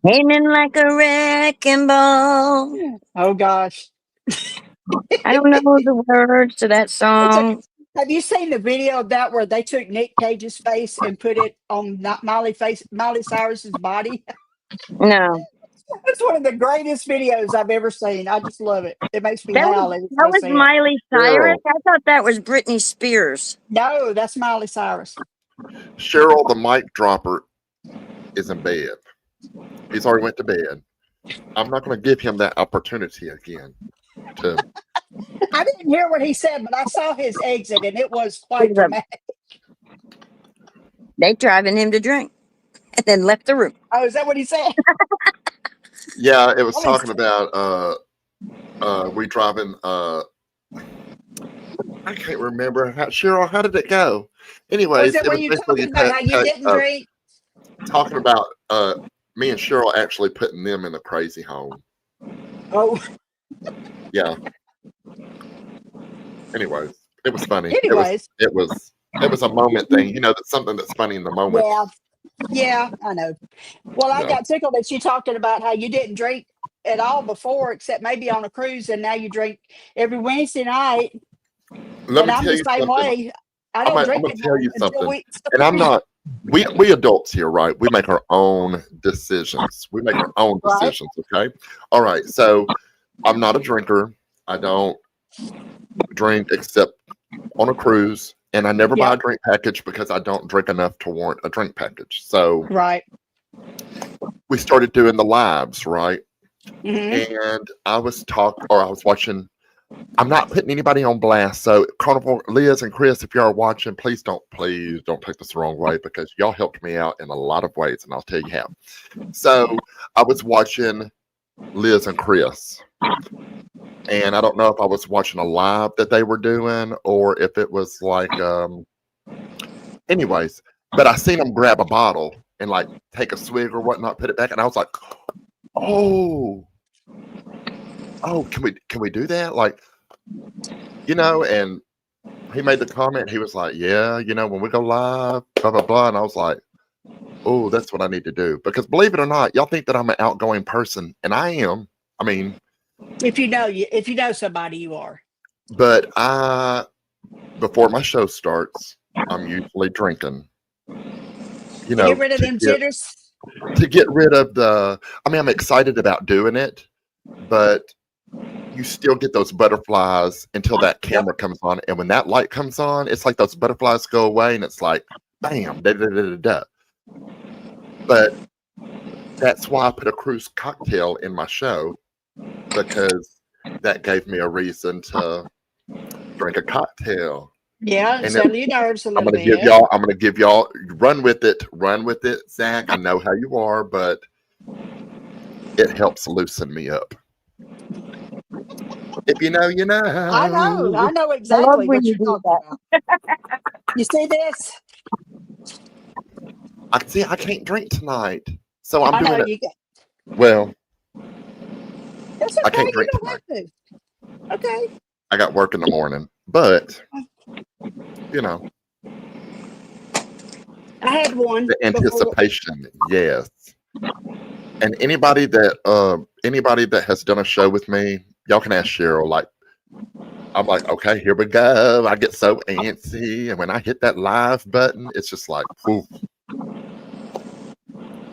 came in like a wrecking ball. Oh gosh. I don't know the words to that It's song. have you seen the video of that where they took Nick Cage's face and put it on Miley Cyrus's body? No, It's one of the greatest videos I've ever seen. I just love it. It makes me that was howl every time that I was see it. Miley Cyrus. Cheryl. I thought that was Britney Spears. No, that's Miley Cyrus. Cheryl, the mic dropper, is in bed. He's already went to bed. I'm not going to give him that opportunity again. I didn't hear what he said, but I saw his exit, and it was quite dramatic. They driving him to drink, and then left the room. Oh, is that what he said? Yeah, it was What is- talking about we driving. I can't remember. Cheryl, how did it go? Anyways, Was it it when was you basically talking about how you didn't drink? talking about me and Cheryl actually putting them in a crazy home. Oh, Yeah. Anyways, it was funny. anyways. It was a moment thing. You know, that's something that's funny in the moment. Yeah, I know. Well, I got tickled that you talking about how you didn't drink at all before, except maybe on a cruise, and now you drink every Wednesday night. Let me I'm tell the you same something. way. I don't I'm drink gonna tell you until something. And I'm not. We adults here, right? We make our own decisions. We make our own Right. decisions. Okay. All right. So I'm not a drinker. I don't drink except on a cruise, and I never buy a drink package because I don't drink enough to warrant a drink package. So Right. we started doing the lives, right? Mm-hmm. And I was watching. I'm not putting anybody on blast. So Carnival, Liz and Chris, if y'all are watching, please don't take this the wrong way, because y'all helped me out in a lot of ways, and I'll tell you how. So I was watching Liz and Chris, and I don't know if I was watching a live that they were doing or if it was like anyways, but I seen them grab a bottle and like take a swig or whatnot, put it back, and I was like, oh, can we do that? Like, you know, and he made the comment, he was like, yeah, you know, when we go live, blah, blah, blah. And I was like, oh, that's what I need to do. Because believe it or not, y'all think that I'm an outgoing person, and I am. I mean, if you know somebody, you are. But before my show starts, I'm usually drinking. You know, Get rid of them jitters. To get rid of I'm excited about doing it, but you still get those butterflies until that camera comes on. And when that light comes on, it's like those butterflies go away and it's like, bam, da da da da da. But that's why I put a cruise cocktail in my show, because that gave me a reason to drink a cocktail. Yeah, And settle your nerves a I'm little gonna give y'all run with it, Zach. I know how you are, but it helps loosen me up. If you know, you know. I know I love exactly when what you you're do talking that. about. You see this? I can't drink tonight, so I'm I know doing it. you. Well, That's I okay. can't You drink don't tonight. have to. Okay. I got work in the morning, but you know, I had one the before. anticipation, yes. And anybody that has done a show with me, y'all can ask Cheryl. Like, I'm like, okay, here we go. I get so antsy, and when I hit that live button, it's just like, poof.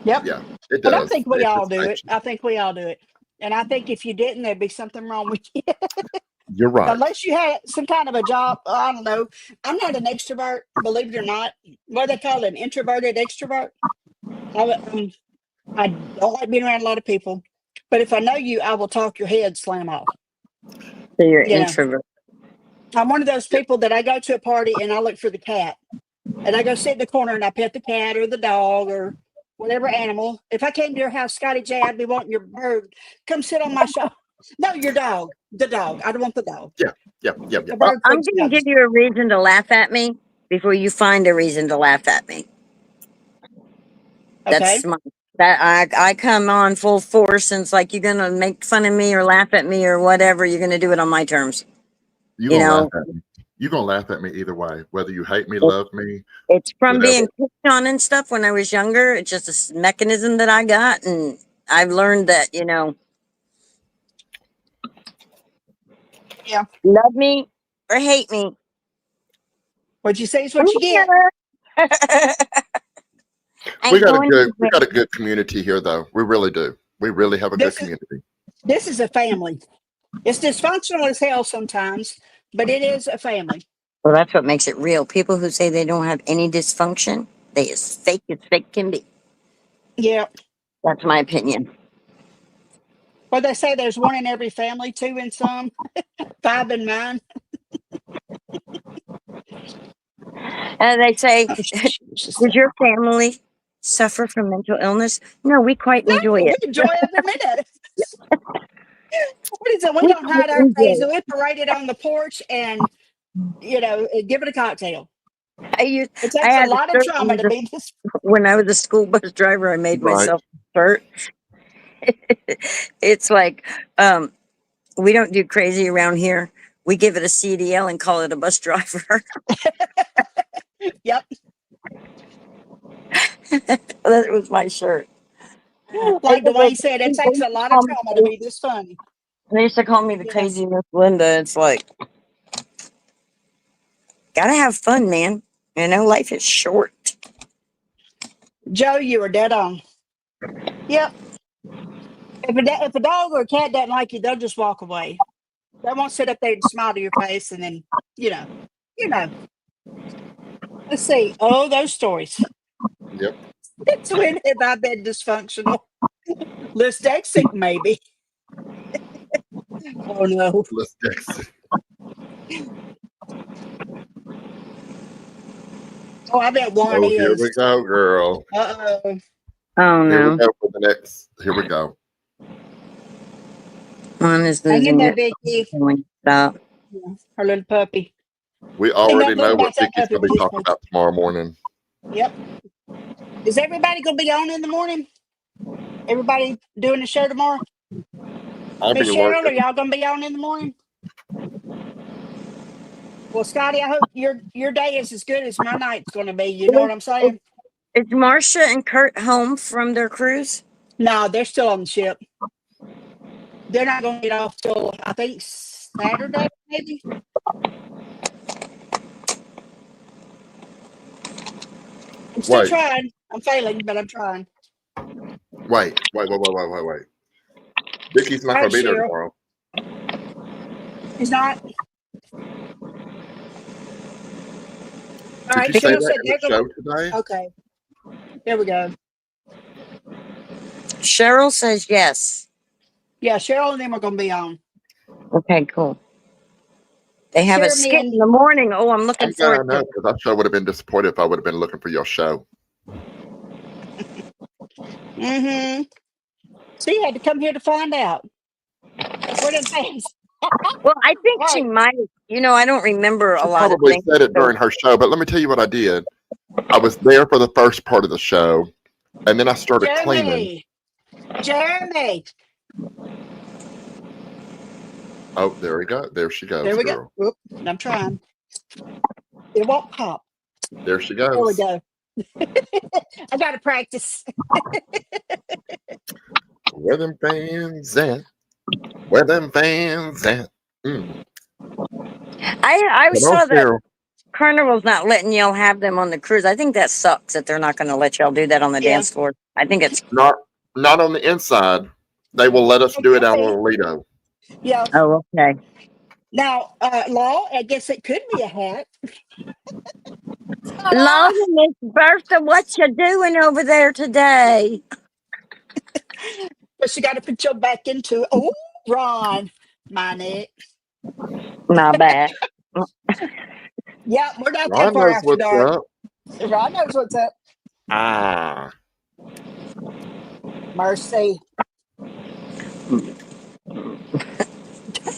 Yep. Yeah, it But I does. think we all do it. Anticipation. I think we all do it. And I think if you didn't, there'd be something wrong with you. You're right. Unless you had some kind of a job. I don't know. I'm not an extrovert, believe it or not. What do they call it? An introverted extrovert? I don't like being around a lot of people. But if I know you, I will talk your head slam off. So you're You know, introvert. I'm one of those people that I go to a party and I look for the cat. And I go sit in the corner and I pet the cat or the dog or whatever animal. If I came to your house, Scotty J, I'd be wanting your bird. Come sit on my shoulder. No, your dog. The dog. I don't want the dog. Yeah. The Well, bird I'm freaks me going out. to give you a reason to laugh at me before you find a reason to laugh at me. Okay. That's my that I come on full force, and it's like you're gonna make fun of me or laugh at me or whatever. You're gonna do it on my terms. You're You gonna laugh know, at me. You're gonna laugh at me either way, whether you hate me, it, love me, it's from whatever. being picked on and stuff when I was younger. It's just a mechanism that I got, and I've learned that Yeah. love me or hate me. What you say is I'm what you get. here. We Ain't got a going good we anywhere. got a good community here, though. We really do. We really have a good This is community. this is a family. It's dysfunctional as hell sometimes, but it is a family. Well, that's what makes it real. People who say they don't have any dysfunction, they as fake can be. Yeah. That's my opinion. Well, they say there's one in every family, two in some, five in mine. And they say, Oh, Jesus. does your family suffer from mental illness? No, we quite No, enjoy we it. enjoy every minute. What is it? We We don't quite hide our enjoy faces. We parade it on the porch and, give it a cocktail. it. It I takes a had a lot of shirt trauma to be this. when I was a school bus driver. I made Right. myself a shirt. It's like, we don't do crazy around here. We give it a CDL and call it a bus driver. Yep. That was my shirt. Like Dwayne said, it takes a lot of trauma to be this funny. They used to call me the Yeah. crazy Miss Linda. It's like, gotta have fun, man. Life is short. Joe, you were dead on. Yep. If a dog or a cat doesn't like you, they'll just walk away. They won't sit up there and smile to your face and then, you know. Let's see. Oh, those stories. Yep. It's when have I been dysfunctional? Dyslexic, maybe. Oh no. Let's next. Oh, I bet one Oh, here is. we go, girl. Uh-oh. Oh Here we no. go for the next. Here we go. One is Hang in losing there, it. Vicky. Stop. Yeah, her little puppy. We Ain't already nothing little know what about that Vicky's puppy gonna but be his talking face. about tomorrow morning. Yep. Is everybody gonna be on in the morning? Everybody doing the show tomorrow? I'll Miss be Cheryl, are working. y'all gonna be on in the morning? Well, Scotty, I hope your day is as good as my night's gonna be. You know what I'm Is, saying? is Marcia and Kurt home from their cruise? No, they're still on the ship. They're not gonna get off till I think Saturday, maybe. I'm still Wait, trying. I'm failing, but I'm trying. wait. Vicky's not All right, gonna be there Cheryl. tomorrow. He's not. All Did right, you say Cheryl that said in the they're going show to. today? Okay, here we go. Cheryl says yes. Yeah, Cheryl and them are going to be on. Okay, cool. They have a Share me skit and in the morning. Oh, I'm looking I'm glad I forward to know it. because I sure would have been disappointed if I would have been looking for your show. mm-hmm. So you had to come here to find out. What are things? Well, I think she Right, might. I don't remember a She lot of probably things. said it So, during her show, but let me tell you what I did. I was there for the first part of the show, and then I started cleaning. Jeremy. Jeremy. Oh, there we go. There she There goes, we go. girl. Whoop, I'm trying. It won't pop. There she There we goes. go. I got to practice. Where them fans at? Where them fans at? Mm. I Come on, saw that Cheryl. Carnival's not letting y'all have them on the cruise. I think that sucks that they're not going to let y'all do that on the Yeah. dance floor. I think it's. Not on the inside. They will let us It do it could out be. on Lido. Yeah. Oh, okay. Now, Law, I guess it could be a hat. Lord, Ta-da! Miss Bertha, what you doing over there today? But you got to put your back into it. Oh, Ron, my neck. My bad. Yeah, we're not that Ron far knows after what's dark. up. Ron knows what's up. Ah. Mercy.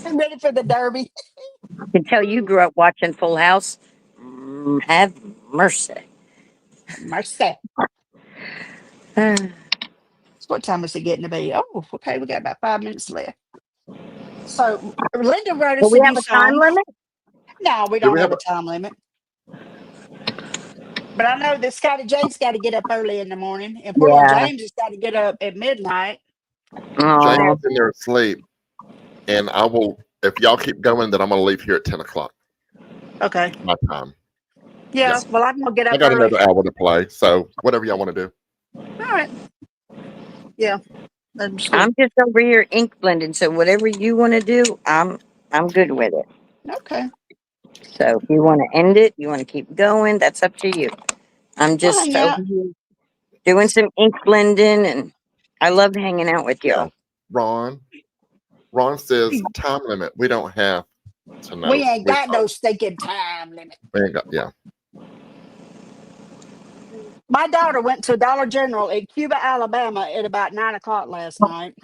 I'm ready for the Derby. I can tell you grew up watching Full House. Have mercy. Mercy. Uh, So what time is it getting to be? Oh, okay, we got about 5 minutes left. So Linda wrote Do us we a have new a time song. limit? No, we Do don't we have have a time limit. But I know that Scotty James got to get up early in the morning, and poor little Yeah. James has got to get up at midnight. James Oh, is in there asleep, and I will. If y'all keep going, then I'm going to leave here at 10 o'clock Okay. my time. Yeah. Yeah, Well, I'm gonna get I up got early. another hour to play, so whatever y'all want to do. All right. Yeah. That's good. I'm just over here ink blending. So whatever you want to do, I'm good with it. Okay. So if you want to end it, you want to keep going, that's up to you. I'm I'll just hang over out. here doing some ink blending, and I love hanging out with Yeah, y'all. Ron. Ron says time limit. We don't have to know. We ain't We got no don't. stinking time limit. We ain't got. Yeah. My daughter went to Dollar General in Cuba, Alabama at about 9 o'clock last night.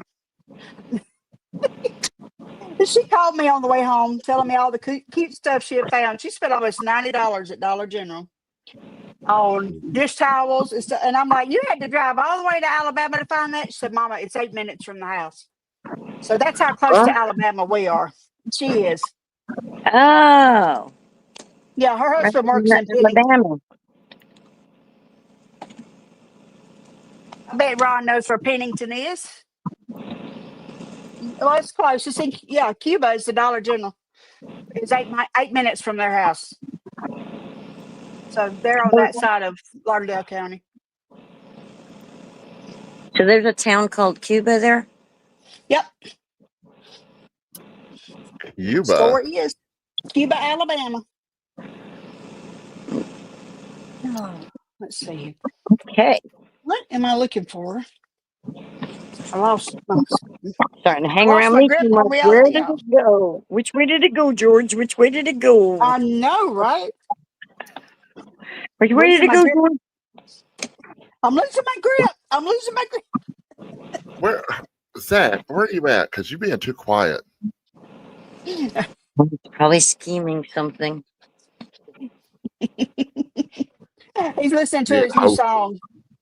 She called me on the way home telling me all the cute stuff she had found. She spent almost $90 at Dollar General on dish towels and stuff. And I'm like, you had to drive all the way to Alabama to find that? She said, Mama, it's 8 minutes from the house. So that's how close Huh? to Alabama we are. She is. Oh, Yeah, her right husband in works in Pennington. Alabama. I bet Ron knows where Pennington is. Well, it's close. It's in, yeah, Cuba is the Dollar General. It's 8 minutes from their house. So they're on that side of Lauderdale County. So there's a town called Cuba there. Yep. Cuba. Store is Cuba, Alabama. Oh, let's see. Okay, What am I looking for? I lost starting to I hang lost around my me grip too on much. Where reality, did y'all. it go? Which way did it go, George? Which way did it go? I know, right? Which way did Losing it my go, grip. George? I'm losing my grip. I'm losing my grip. Where, Zach? Where are you at? Because you're being too quiet. Probably scheming something. He's listening to Being his new host. song.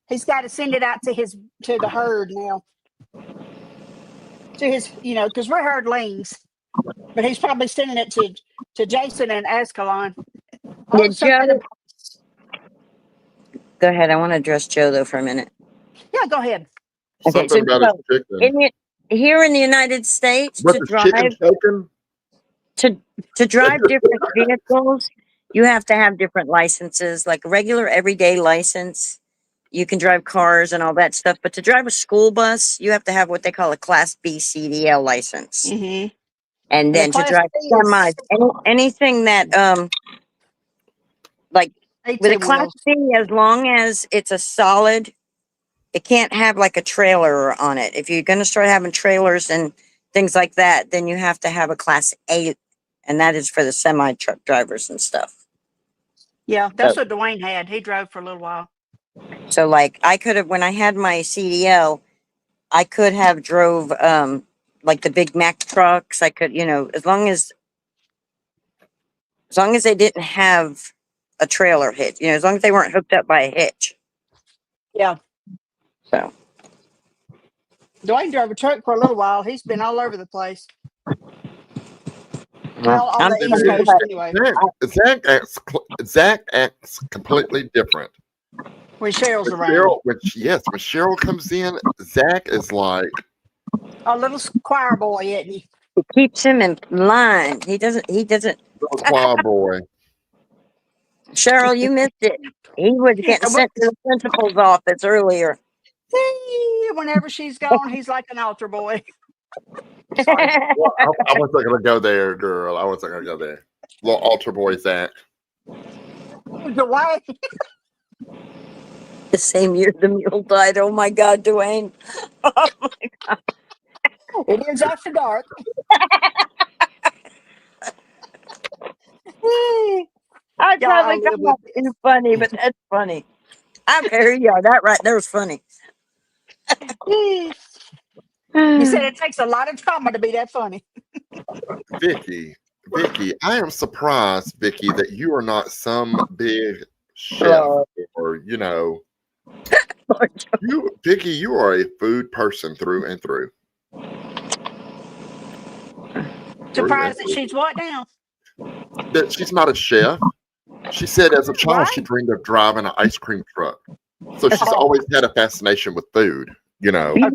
He's got to send it out to the herd now. To his, because we're herdlings, but he's probably sending it to Jason and Ascalon. Yeah, Oh, something. Joe. Go ahead. I want to address Joe though for a minute. Yeah, go ahead. Okay, so Something about his Joe, chicken. here in the United States, What's his chicken choking? to drive different vehicles, you have to have different licenses, like a regular everyday license. You can drive cars and all that stuff, but to drive a school bus, you have to have what they call a Class B CDL license. Mm-hmm. And And the then to Class drive C semis, is anything that like with a 18 Class wheels. C, as long as it's a solid, it can't have like a trailer on it. If you're going to start having trailers and things like that, then you have to have a Class A, and that is for the semi truck drivers and stuff. Yeah, So, that's what Dwayne had. He drove for a little while. so like I could have, when I had my CDL, I could have drove like the big Mack trucks. I could, as long as they didn't have a trailer hitch, as long as they weren't hooked up by a hitch. Yeah. So Dwayne drove a truck for a little while. He's been all over the place. well, Well, on I'm the just East gonna Coast let anyway. Zach acts completely different. When Cheryl's When around. when Cheryl comes in, Zach is like, A little choir boy, isn't he? it keeps him in line. He doesn't. little choir boy. Cheryl, you missed it. He was getting And sent to the principal's office earlier. whenever she's gone, he's like an altar boy. Sorry. Well, I wasn't going to go there, girl. I wasn't going to go there. Little altar boy Zach. Dwayne. The same year the mule died. Oh my God, Dwayne. Oh, It is after dark. I Y'all, I probably got live with that too funny, but that's funny. I don't care who you are. That right there was funny. this. You said it takes a lot of trauma to be that funny. Vicky, I am surprised, Vicky, that you are not some big chef Lord. or, Lord. Vicky, you are a food person through and through. Surprised that she's what now? That she's not a chef. She said as a child Right. she dreamed of driving an ice cream truck. So she's Oh. always had a fascination with food, Okay.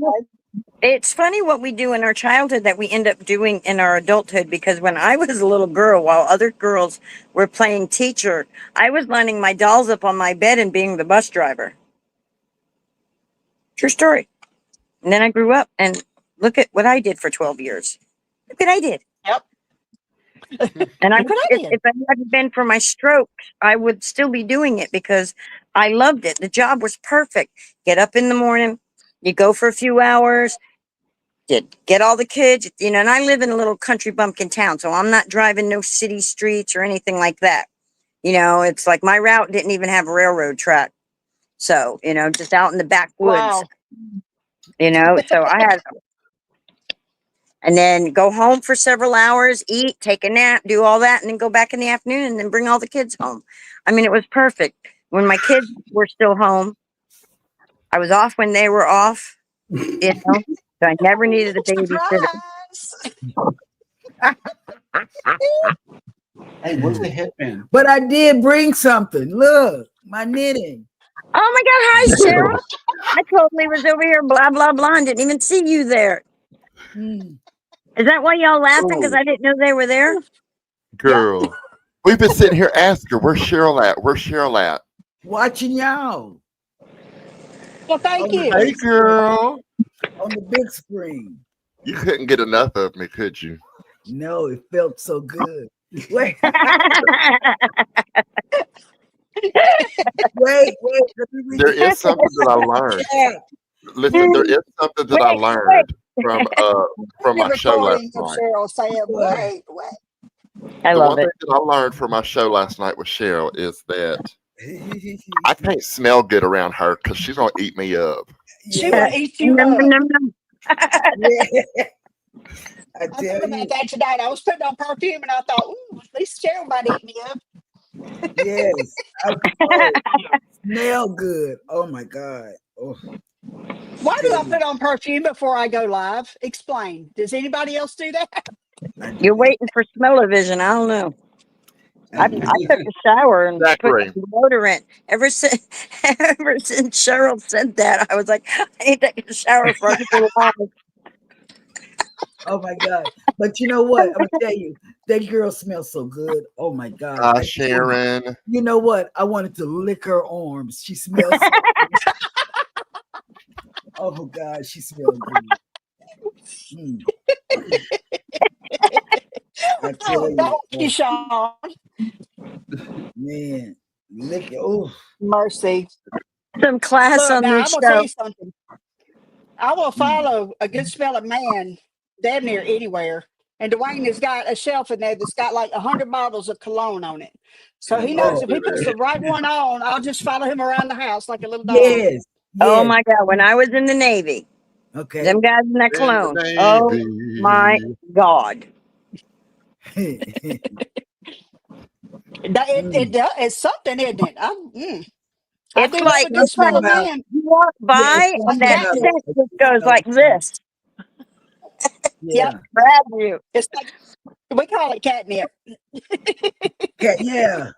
It's funny what we do in our childhood that we end up doing in our adulthood, because when I was a little girl, while other girls were playing teacher, I was lining my dolls up on my bed and being the bus driver. True story. And then I grew up and look at what I did for 12 years. Look what I did. Yep. And Look what I did. if it hadn't been for my stroke, I would still be doing it because I loved it. The job was perfect. Get up in the morning, you go for a few hours, get all the kids, and I live in a little country bumpkin town, so I'm not driving no city streets or anything like that. It's like my route didn't even have a railroad track. So, just out in the backwoods, Wow. so I had, and then go home for several hours, eat, take a nap, do all that, and then go back in the afternoon and then bring all the kids home. I mean, it was perfect. When my kids were still home, I was off when they were off, so I never needed a babysitter. Surprise. Hey, where's the headband? But I did bring something. Look, my knitting. Oh my God, hi, Cheryl. I totally was over here, blah, blah, blah, and didn't even see you there. Mm. Is that why y'all laughing? Because I didn't know they were there? Girl. We've been sitting here asking her, where's Cheryl at? Where's Cheryl at? Watching y'all Well, thank you. Hey, girl. on the big screen. You couldn't get enough of me, could you? No, it felt so good. Wait, wait. Let me read There the is something that I learned. chat. Listen, there is something that I Wait, learned from The my show last recording of night. Cheryl saying, wait. I The love one it. thing that I learned from my show last night with Cheryl is that I can't smell good around her because she's gonna eat me up. She Yeah, will eat you Num, up. num, num. yeah. I I thought tell about you, that tonight. I was putting on perfume and I thought, ooh, at least Cheryl might eat me up. yes. Oh, smell good. Oh my God. Oh, Why do I tell you, put on perfume before I go live? Explain. Does anybody else do that? I do You're that. waiting for smell-o-vision. I don't know. I I do took that. a shower and put Zachary, deodorant. Ever since Cheryl said that, I was like, I ain't taking a shower for a couple of hours. Oh my God. But you know what? I'm gonna tell you, that girl smells so good. Oh my God. Sharon. You know what? I wanted to lick her arms. She smells so good. Oh God, she smells good. Mm. you, Sean. Man, look. Oh, Mercy. Some class Look, on now this I'm gonna tell show. you something. I will follow a good smelling man damn near anywhere. And Dwayne has got a shelf in there that's got like 100 bottles of cologne on it. So he knows oh, if he puts the right one on, I'll just follow him around the house like a little dog. yes, Oh yes. my God. When I was in the Navy, Okay. them guys in that In cologne. the Oh my Navy. God. It's something, isn't it? I It's do love like, a I'm good talking smelling about. man. you walk Yeah, it's by and something that Catnip. about. scent just goes like this. Yep. Yeah, Grab you. It's like we call it catnip. yeah.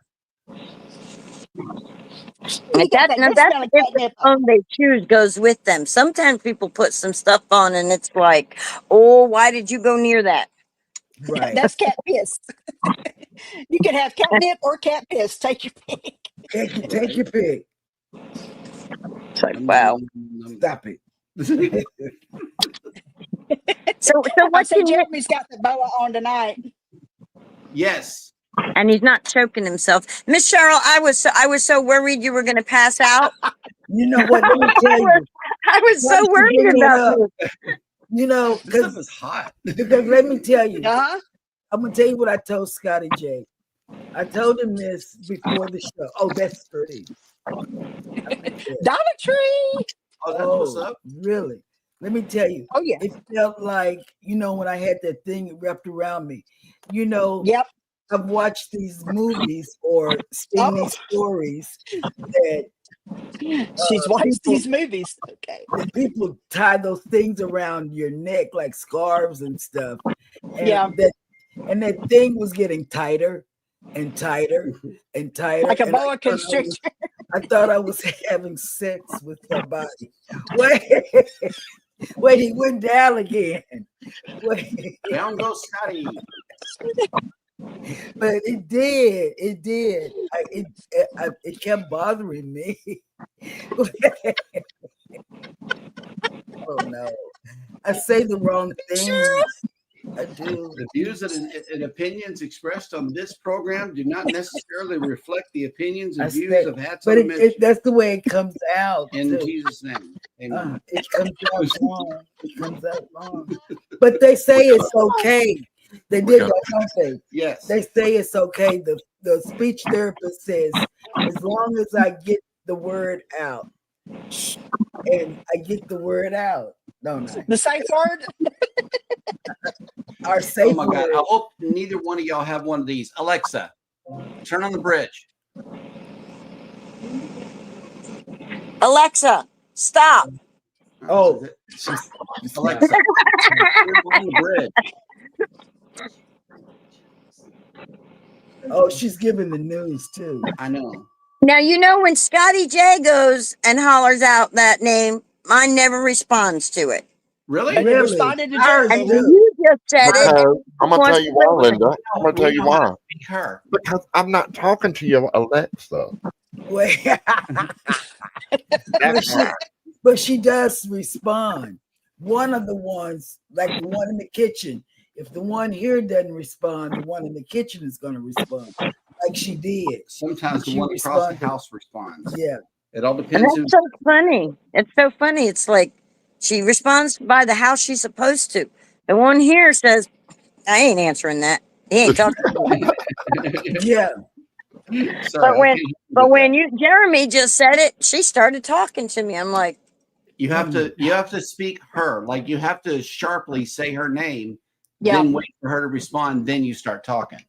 You got Now that good that's smelling if the catnip. cologne they choose goes with them. Sometimes people put some stuff on and it's like, oh, why did you go near that? Right. That's cat piss. You can have catnip or cat piss. Take your pick. Take your pick. It's like, wow. Stop it. So I what see can you, Jeremy's got the boa on tonight. Yes. and he's not choking himself. Miss Cheryl, I was so worried you were gonna pass out. You know what? Let me tell you. I was Why so did you worried bring that about up? you. You know, This stuff is hot. because let me tell you. Uh-huh. I'm gonna tell you what I told Scotty J. I told him this before the show. Oh, that's pretty. Dollar Tree. Oh, that's what's Oh, up. really? Let me tell you. Oh, yeah. It felt like, when I had that thing wrapped around me. You know, Yep. I've watched these movies or seen Oh, these stories that she's watched people these movies. Okay. that people tie those things around your neck like scarves and stuff. And Yeah. that thing was getting tighter and tighter and tighter. Like a And boa constrictor. I thought I was having sex with somebody. Wait, he went down again. Wait, Down goes Scotty. but it did. It did. It kept bothering me. Oh no. I say the wrong things. I do. The views and opinions expressed on this program do not necessarily reflect the opinions and views of Hats But on a Mission. that's the way it comes out. In too. Jesus' name. Amen. It comes out wrong. It comes out wrong. But they say it's okay. They did that, don't they? Yes. They say it's okay. The speech therapist says, as long as I get the word out, and I get the word out, don't I? The safe word. Our safe Oh my God. word. I hope neither one of y'all have one of these. Alexa, turn on the bridge. Alexa, stop. Oh, Alexa, turn on the bridge. oh, she's giving the news too. I know. Now you know when Scotty J goes and hollers out that name, mine never responds to it. Really? But it Really? responded to Ours And Jeremy. do. you just said it. Because I'm gonna wants tell you to why, listen. Linda. I'm gonna tell you why. Speak her. Because I'm not talking to you, Alexa. Wait. That's why. But she does respond. One of the ones, like the one in the kitchen, if the one here doesn't respond, the one in the kitchen is going to respond, like she did. Sometimes the She one across the responded. house responds. Yeah. It all And depends that's who. so funny. It's so funny. It's like she responds by the house she's supposed to. The one here says, I ain't answering that. He ain't talking to me. Yeah. Sorry, But when Jeremy just said it, she started talking to me. I'm like, you have to speak her, like you have to sharply say her name, Yeah. then wait for her to respond, then you start talking.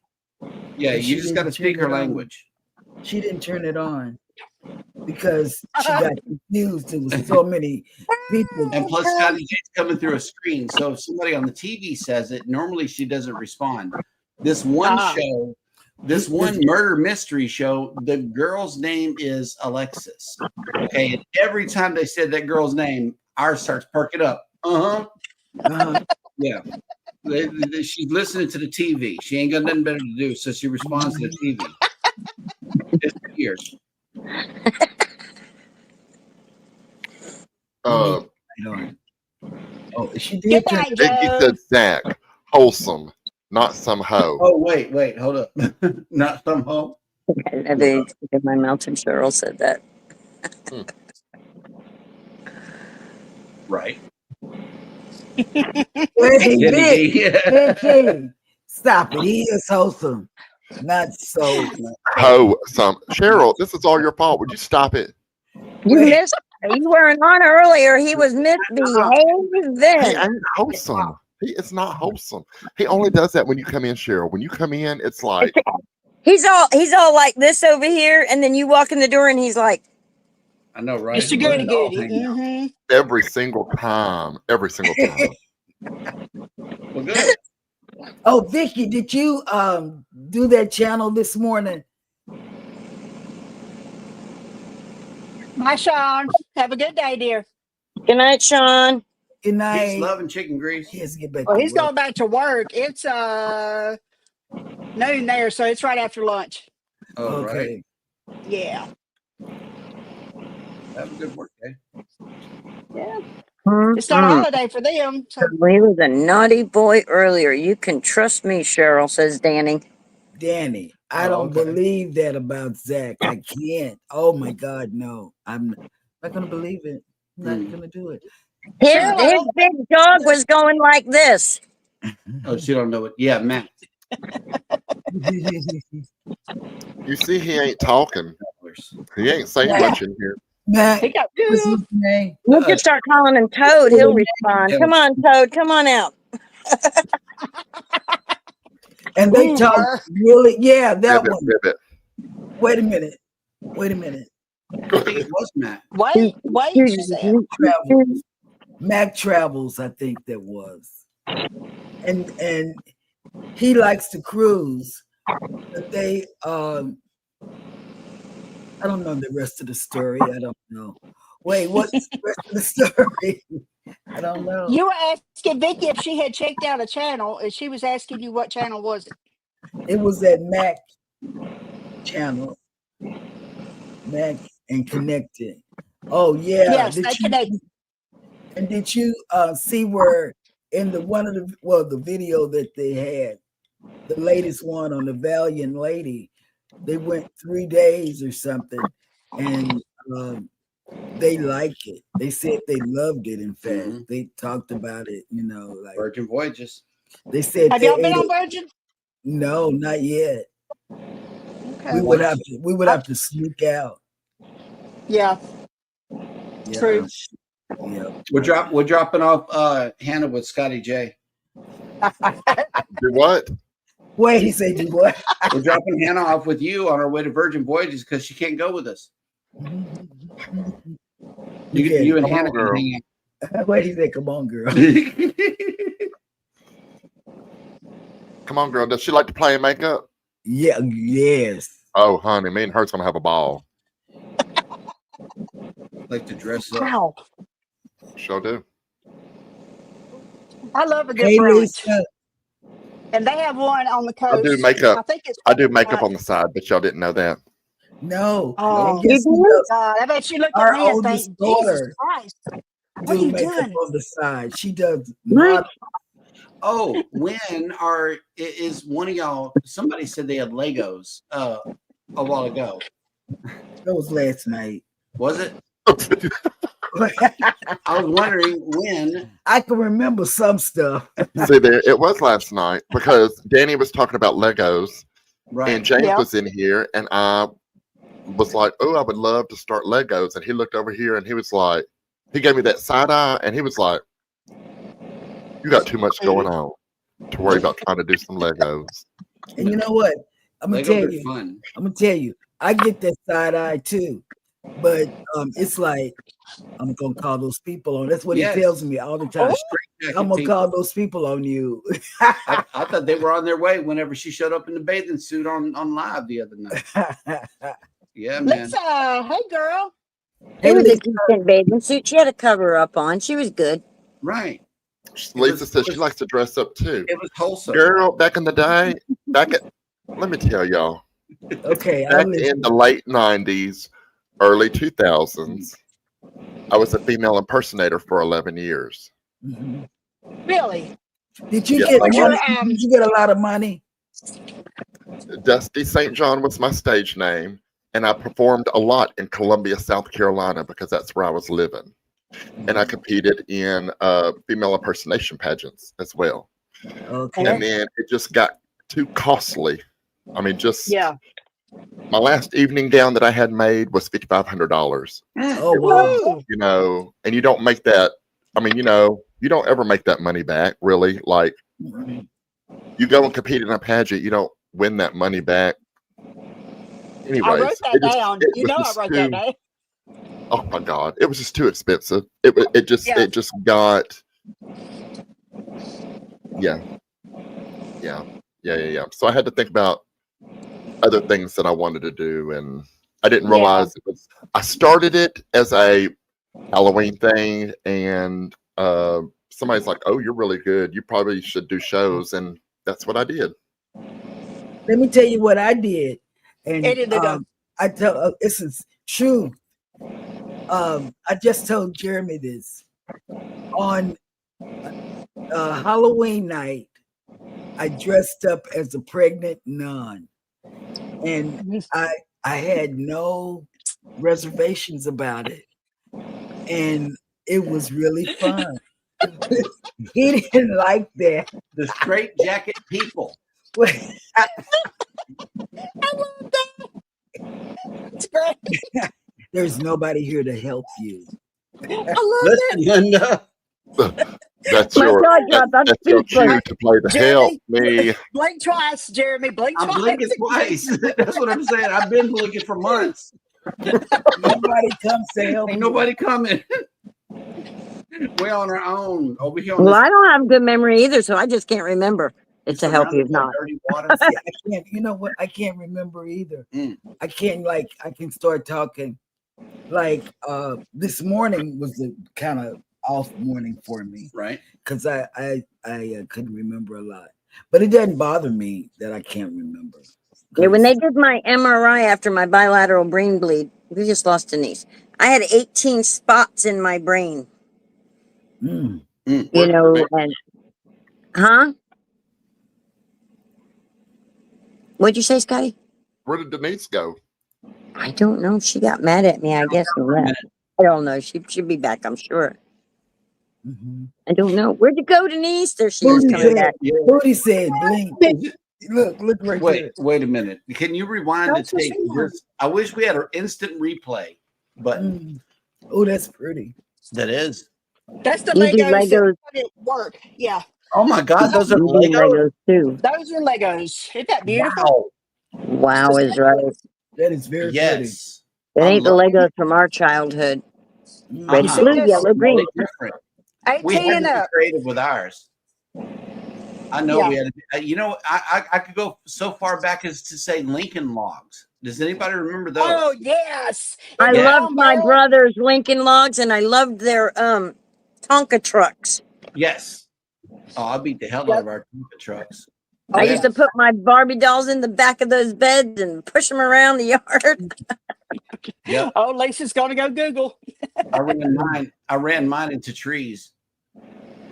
Yeah, But you she just got to didn't speak turn her it on. language. She didn't turn it on because she got confused. There was so many people. And plus, Scotty J's coming through a screen, so if somebody on the TV says it, normally she doesn't respond. This one show, this one murder mystery show, the girl's name is Alexis. Okay, and every time they said that girl's name, ours starts perking up. Yeah. She's listening to the TV. She ain't got nothing better to do, so she responds to the TV. It's weird. Oh, she did turn Goodbye, it Vicky Joe. said Zach, wholesome, not some hoe. Oh, wait, hold up. Not some hoe. I think in my mouth, and Cheryl said that. Right. Hey, Jenny Vic, D. Vicky, stop it. He is wholesome, not so. Hoe some. Cheryl, this is all your fault. Would you stop it? You Wait. missed. You weren't on earlier. He was He misbehaving. ain't wholesome. He is not wholesome. He only does that when you come in, Cheryl. When you come in, it's like He's all like this over here, and then you walk in the door, and he's like, I know, right? Mr. Where Goody did it all Goody. hang out? Mm-hmm. every single time. Every single time. Well, good. Oh, Vicky, did you do that channel this morning? Bye, Sean. Have a good day, dear. "Good night, Sean." Good Peace, night. love, and chicken grease. He has to get back Well, to he's work. going back to work. It's noon there, so it's right after lunch. Oh, right. Okay. Yeah. Have a good work day. Yeah. It's not a holiday for them. So He was a naughty boy earlier. You can trust me, Cheryl, says Danny. Danny, I Oh, don't okay. believe that about Zach. I can't. Oh my God, no. I'm not gonna believe it. I'm not gonna do it. His Cheryl. big dog was going like this. Oh, she don't know it. Yeah, Matt. You see, he ain't talking. He ain't saying Yeah. much in here. Matt, He got what's his name? You just start calling him Toad. He'll respond. Come on, Toad. Come on out. And they Ooh, talk her. really, yeah, that Ribbit, one. ribbit. Wait a minute. Wait a minute. I think it was Matt. Wait, she said. Travels. Mac Travels, I think that was. And he likes to cruise, but they I don't know the rest of the story. I don't know. Wait, what's the rest of the story? I don't know. You were asking Vicky if she had checked out a channel, and she was asking you what channel was it. It was that Mac channel. Mac and Connected. Oh yeah. Yes, they connected. And did you see where in the the video that they had, the latest one on the Valiant Lady, they went 3 days or something, and they like it. They said they loved it. In fact, they talked about it. You know, like Virgin Voyages. they said. Have y'all been on Virgin? No, not yet. Okay. We would have to sneak out. Yeah. Yeah. True. Yeah. We're dropping off Hannah with Scotty J. Do what? Wait, he said do what? We're dropping Hannah off with you on our way to Virgin Voyages because she can't go with us. You and Come on, Hannah can girl. hang Wait, he said, "Come on, girl." out. Come on, girl. Does she like to play in makeup? Yeah. Yes. Oh, honey, me and her's gonna have a ball. Like to dress up. Wow. Sure do. I love a good Hey, brunch. Lisa. And they have one on the coast. I do makeup. I think it's I do makeup on the side, but y'all didn't know that. No. Oh, And guess who does God. I bet you look Our at me and oldest think, daughter Jesus Christ. What do are you makeup doing? on the side? She does What? model. Oh, when is one of y'all? Somebody said they had Legos a while ago. That was last night. Was it? I was wondering when. I can remember some stuff. See, there it was last night because Danny was talking about Legos, Right. and James Yeah. was in here, and I was like, "Oh, I would love to start Legos," and he looked over here, and he was like, he gave me that side eye, and he was like, "You got too much going on to worry about trying to do some Legos." And you know what? I'm gonna Legos tell are you. fun. I'm gonna tell you. I get that side eye too, but it's like I'm gonna call those people on. That's what Yes. he tells me all the time. Jacket I'm gonna people. call those people on you. I thought they were on their way whenever she showed up in the bathing suit on live the other night. Yeah, man. Lisa, hey, girl. It was a decent bathing suit. She had a cover up on. She was good. Right. Lisa says she likes to dress up too. It was wholesome. Girl, back in the day, let me tell y'all, Okay, back in the late 90s, early 2000s, I was a female impersonator for 11 years. Mhm. Really? Did you Yeah, get But money? Did you get a lot of money? Dusty St. John was my stage name, and I performed a lot in Columbia, South Carolina, because that's where I was living. And I competed in female impersonation pageants as well. Okay. And then it just got too costly. I mean, just yeah. my last evening gown that I had made was $5,500. Oh wow. Woo. You know, and you don't make that. I mean, you know, you don't ever make that money back, really. Like, you go and compete in a pageant, you don't win that money back. I Anyways, wrote that down. it You was know I just wrote that too. down. Oh my God, it was just too expensive. It just Yeah. got yeah. So I had to think about other things that I wanted to do, and I didn't Yeah. realize it was. I started it as a Halloween thing, and somebody's like, "Oh, you're really good. You probably should do shows," and that's what I did. Let me tell you what I did, and It ended up. I tell this is true. I just told Jeremy this on Halloween night. I dressed up as a pregnant nun, and I had no reservations about it, and it was really fun. He didn't like that. The straight jacket people. I love that. It's great. There's nobody here to help you. I love Listen, Linda. That's My your jaw dropped. I'm that's your speechless. cue to play the Jeremy, help me. blink twice, Jeremy. Blink I'm twice. blinking twice. That's what I'm saying. I've been blinking for months. Nobody comes to help Ain't you. nobody coming. We're on our own over here on Well, this. I don't have good memory either, so I just can't remember. It's a help you surrounded by not. dirty water. See, I can't. You know what? I can't remember either. I can't I can start talking. Like this morning was the kind of off morning for me, Right. because I couldn't remember a lot. But it doesn't bother me that I can't remember. Yeah, when they did my MRI after my bilateral brain bleed, we just lost Denise. I had 18 spots in my brain. Mm. You know, and what'd you say, Scotty? Where did Denise go? I don't know. She got mad at me, I guess. And left. I don't know. She'll be back, I'm sure. Mm-hmm. I don't know. Where'd you go, Denise? There she is coming back. Booty said, "Blink." Look right there. Wait a minute. Can you rewind That's the tape? what she wants. I wish we had an instant replay button. Oh, that's pretty. That is. That's the You do Legos that Legos. didn't work. Yeah, Oh my God, those are You do Legos. Legos too. those are Legos. Isn't that beautiful? Wow. Wow is right. That is very Yes. That I ain't the love Legos from our childhood. pretty. Red, You see blue, this? yellow, green. Totally different. We 18 had and to be up. creative with ours. I know Yeah. we had to be, you know, I could go so far back as to say Lincoln Logs. Does anybody remember those? Oh yes. I And the loved long my barrel. brother's Lincoln Logs, and I loved their Tonka trucks. Yes. Oh, I beat the hell out Yep. of our Tonka trucks. Oh, I yeah. used to put my Barbie dolls in the back of those beds and push them around the yard. Yep. Oh, Lisa's gonna go Google. I ran mine into trees.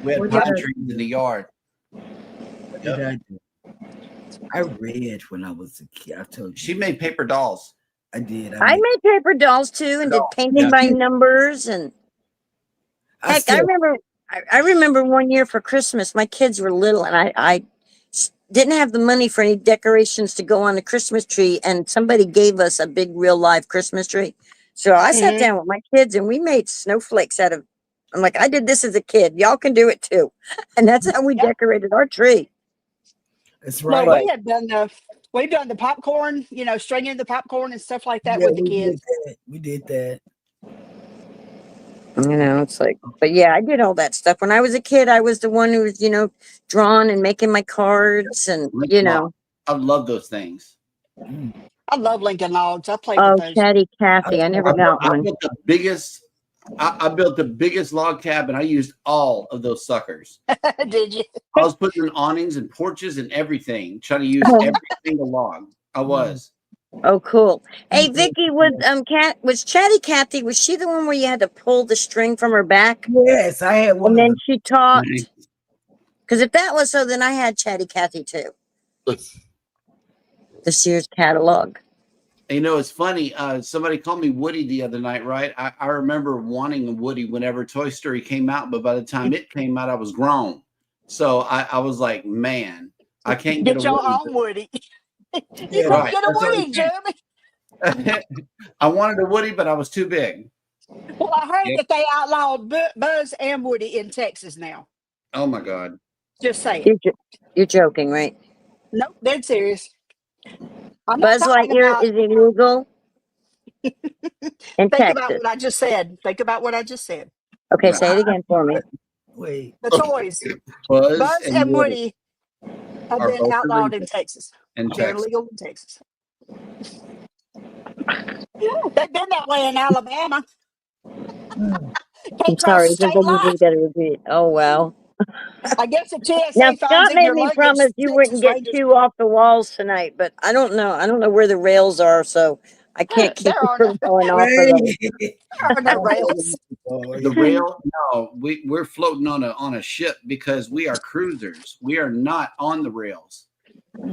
We had What pine did I- trees in the yard. What did I do? I read when I was a kid. I told you. She made paper dolls. I did. I made paper dolls too, and did painting Yeah. by numbers. And heck, I remember one year for Christmas, my kids were little, and I didn't have the money for any decorations to go on the Christmas tree, and somebody gave us a big real live Christmas tree. So I sat Mhm. down with my kids and we made snowflakes out of. I'm like, I did this as a kid. Y'all can do it too, and that's how we Yep. decorated our tree. That's No, right. we've done the popcorn, stringing the popcorn and stuff like that Yeah, with the we kids. did that. We did that. You know, it's like, but yeah, I did all that stuff. When I was a kid, I was the one who was, drawing and making my cards and, I love those things. I love Lincoln Logs. I played Oh, with those. Chatty Cathy. I never got I one. built the biggest. I built the biggest log cabin. I used all of those suckers. Did you? I was putting in awnings and porches and everything, trying to use every single log. I was. Oh, cool. Hey, Vicky, was Chatty Cathy, was she the one where you had to pull the string from her back? Yes, I had one. And of then them. she talked. Because if that was so, then I had Chatty Cathy too. The Sears catalog. You know, it's funny. Somebody called me Woody the other night, right? I remember wanting a Woody whenever Toy Story came out, but by the time it came out, I was grown. So I was like, man, I can't get a Get your Woody. own Woody. You Yeah, better Right. get a that's what Woody, Jeremy. I wanted a Woody, but I was too big. Well, I heard Yep. that they outlawed Buzz and Woody in Texas now. Oh my God. Just saying. You're joking, right? Nope, dead serious. I'm not Buzz talking Lightyear about. is illegal in Think about Texas. what I just said. Think about what I just said. Okay, say it again for me. Wait. The toys, Buzz Buzz and and Woody Woody, have are been both outlawed illegal in Texas. in They're Texas. illegal in Texas. They've been that way in Alabama. Mm. I'm Can't cross sorry, the because state then you line. just got to repeat. Oh, well. I guess the Now, TSA finds Scott in made your me luggage. promise you wouldn't Texas get Rangers. two off the walls tonight, but I don't know. I don't know where the rails are, so I can't keep There you are no, from going off of those. Wait. there are no rails. The rail? No, we're floating on a ship because we are cruisers. We are not on the rails.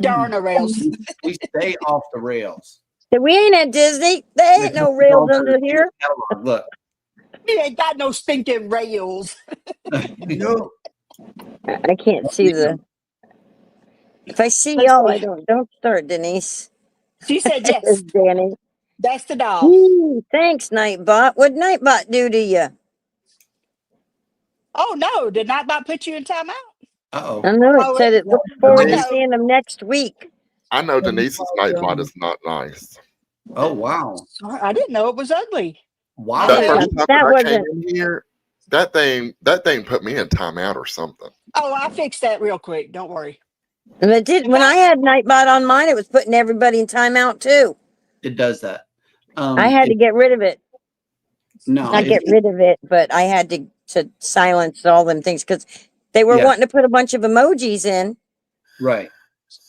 There are no rails. We stay off the rails. So we ain't at Disney. There ain't no rails under here. Look. You ain't got no stinking rails. No. I can't see the. If I see Let's y'all, I see. don't start, Denise. She said Says yes. Danny. That's the doll. Ooh, thanks, Nightbot. What'd Nightbot do to you? Oh no, did not put you in timeout? Uh-oh. I know it Oh, said it looks I forward to know. seeing them next week. I know Denise's nightbot is not nice. Oh, wow. I didn't know it was ugly. Why That would Yeah. first it? time That that I came wasn't. in here, that thing put me in timeout or something. Oh, I fixed that real quick. Don't worry. And it did. In When I fact, had Nightbot on mine, it was putting everybody in timeout too. It does that. I had to get rid of it. No, Not get rid of it, but I had to silence all them things because they were Yeah. wanting to put a bunch of emojis in, right.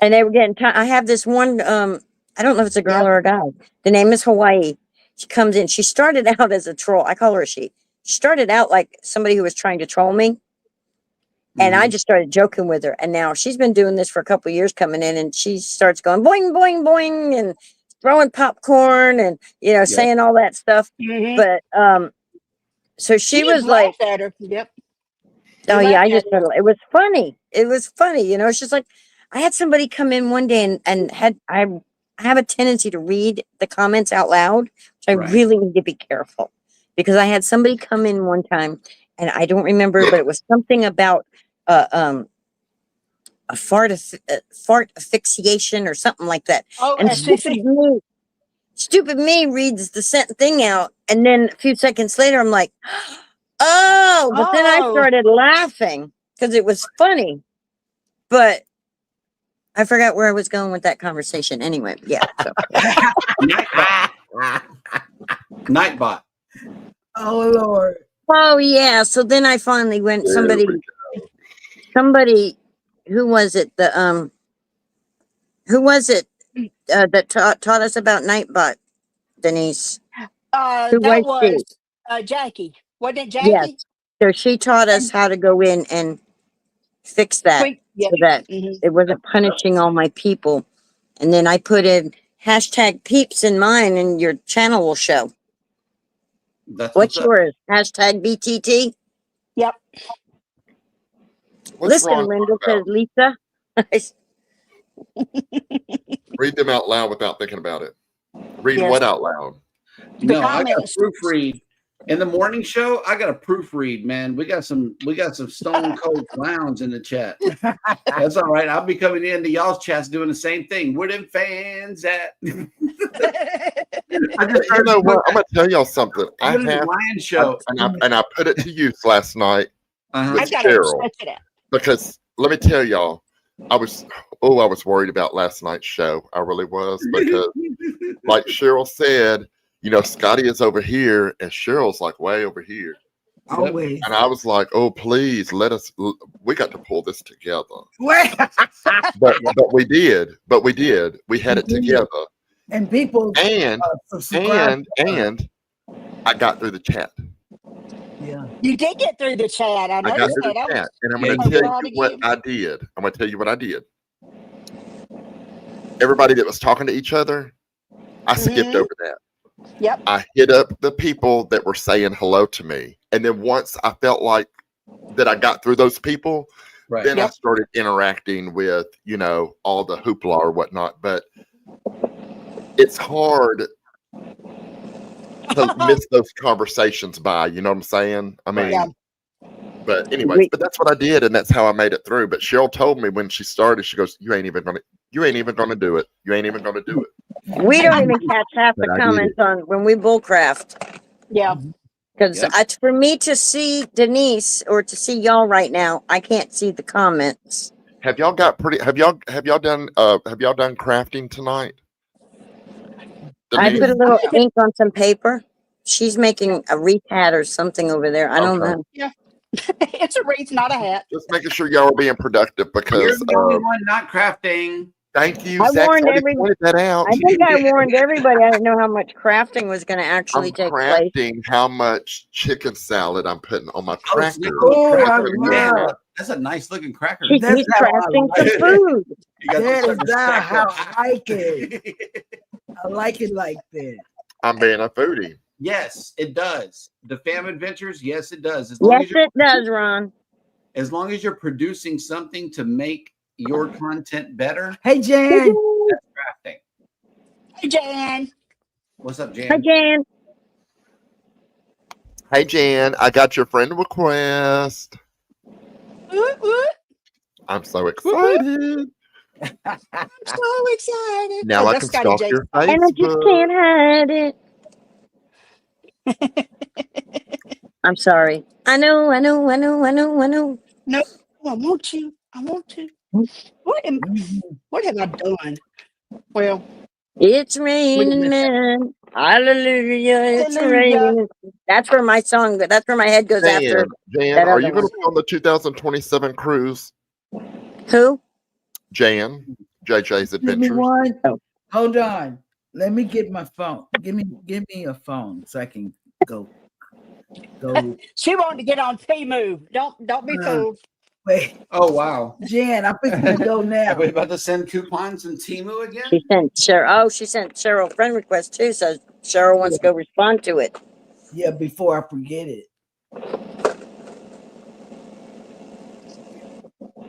and they were getting. I have this one. I don't know if it's a girl Yep. or a guy. The name is Hawaii. She comes in. She started out as a troll. I call her a she. She started out like somebody who was trying to troll me. And I Mhm. just started joking with her. And now she's been doing this for a couple of years coming in and she starts going boing, boing, boing and throwing popcorn and, saying all that stuff. Mhm. But so she You just was like, laughed at her. Yep. oh, You yeah, laughed I at just her. thought it was funny. It was funny. It's just like I had somebody come in one day and I have a tendency to read the comments out loud, which I Right. really need to be careful because I had somebody come in one time and I don't remember, but it was something about a fart asphyxiation or something like that. Oh, And SCC. stupid me reads the sent thing out, and then a few seconds later, I'm like, oh, but then I Oh. started laughing because it was funny, but I forgot where I was going with that conversation. Anyway, yeah. So. Nightbot. Oh Lord. Oh yeah. So then I finally went. There Somebody. Who was it? Who was it that taught us about Nightbot? Denise. Who That was she? was Jackie. Wasn't it Yes. Jackie? So she taught us how to go in and fix that Yep. so that Mhm. it wasn't punishing all my people. And then I put in hashtag peeps in mine and your channel will show. That's What's up. yours? Hashtag BTT? Yep. What's Listen, wrong Linda about says Lisa. read them out loud without thinking about it? Read Yes. what out loud? The No, I got comments. to proofread. In the morning show, I got to proofread, man. We got some stone cold clowns in the chat. That's all right. I'll be coming into y'all's chats doing the same thing. Where them fans at? I just You know what? I'm gonna tell y'all something. I What is have, Lion show? and I put it to use last night Uh-huh. I with gotta Cheryl stretch it out. because let me tell y'all, I was worried about last night's show. I really was because, like Cheryl said, Scotty is over here and Cheryl's like way over here. Always. And I was like, oh, please we got to pull this together. Wait. But we did. We had it together. And people And subscribe. I got through the chat. Yeah. You did get through the chat. I I got noticed through the that. chat, and I'm Yeah, going to you tell you what I did. I'm going to tell you what I did. Everybody that was talking to each other, I skipped over that. Yep. I hit up the people that were saying hello to me. And then once I felt like that I got through those people, Right. then I started interacting with, all the hoopla or whatnot. But it's hard to miss those conversations by, you know what I'm saying? I mean, Yeah. but anyways, but that's what I did, and that's how I made it through. But Cheryl told me when she started, she goes, You ain't even gonna do it. You ain't even gonna do it. We don't even catch half the But I did comments on when we bullcraft. Yeah. Because it's for me to see Denise or to see y'all right now, I can't see the comments. Have y'all done crafting tonight? I Denise? put a little ink on some paper. She's making a wreath hat or something over there. I don't know. Yeah. It's a wreath, not a hat. Just making sure y'all are being productive You're because the only one not crafting. thank you. I Zach's warned already pointed that out. I think I warned everybody. I didn't know how much crafting was going to actually I'm take place. crafting how much chicken salad I'm putting on my Oh, it's cracker. Oh, I cracker. love. Man, that's a nice looking cracker. He's That's how I crafting like some food. You got That some is respect not how there. I like it. I like it like that. I'm being a foodie. Yes, it does. The Fam Adventures, yes, it does. Yes, it does, Ron. As long as you're producing something to make your content better, Hey, Jan. that's crafting. Hey, Jan. What's up, Jan? Hi, Jan. Hey Jan, I got your friend request. Woot, woot. I'm so excited. I'm so excited. Now I that's can Scotty stalk J. your And I just Facebook. can't hide it. I'm sorry. I know. No, I want you. I want to. What have I done? Well, It's look at raining this. men. Hallelujah. It's Hallelujah. raining. That's where my song, that's where my head goes after Jan, that are other you going one. to be on the 2027 cruise? Who? Jan, JJ's Give me Adventures. one. Oh. Hold on. Let me get my phone. Give me a phone so I can go. She wanted to get on Temu. Don't be fooled. Wait, Oh, wow. Jan, I'm fixing to go now. Are we about to send coupons and Timu again? She sent Cheryl. Oh, she sent Cheryl a friend request too. So Cheryl wants to go respond to it. Yeah, before I forget it.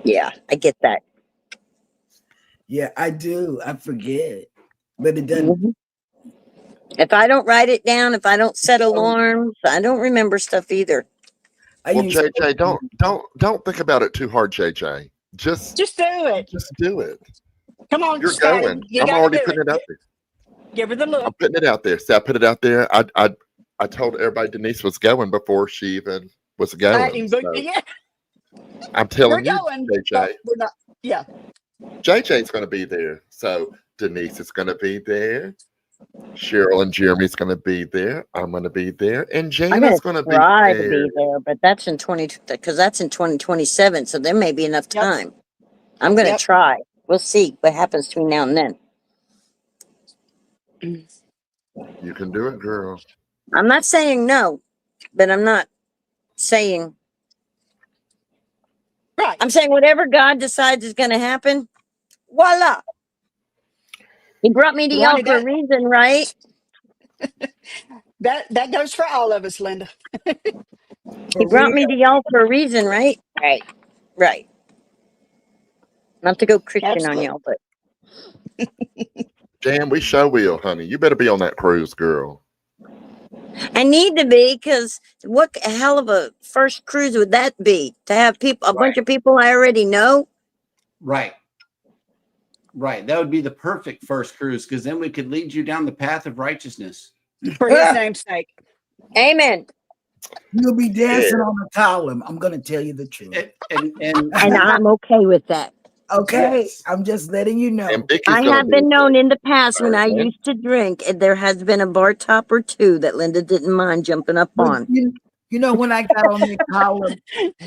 Yeah, I get that. Yeah, I do. I forget. But it doesn't. Mhm. If I don't write it down, if I don't set alarms, I don't remember stuff either. Well, JJ, don't think about it too hard, JJ. Just do it. Just do it. Come on, You're Scotty. going. You I'm gotta already do putting it out there. Give her the look. I'm putting it out there. See, I put it out there. I told everybody Denise was going before she even was going. So Yeah, I'm telling we're you, going. JJ. We're not. Yeah. JJ's going to be there. So Denise is going to be there. Cheryl and Jeremy's going to be there. I'm going to be there, and Jana's going to be try there. to be there, but that's in 2027. So there may be enough time. I'm going to try. We'll see what happens between now and then. You can do it, girl. I'm not saying no, but I'm not saying. Right. I'm saying whatever God decides is going to happen, voila. He brought me to y'all for a reason, right? That goes for all of us, Linda. He brought me to y'all for a reason, right? Right. Not to go Christian on y'all, but Jan, we sure will, honey. You better be on that cruise, girl. I need to be, because what hell of a first cruise would that be? To have a bunch of people I already know? Right. That would be the perfect first cruise, because then we could lead you down the path of righteousness. For his name's sake. Amen. You'll be dancing on the column. I'm going to tell you the truth. And I'm okay with that. Okay. Yes. I'm just letting you know. I have been known in the past when I used to drink, and there has been a bar top or two that Linda didn't mind jumping up on. You know, when I got on the column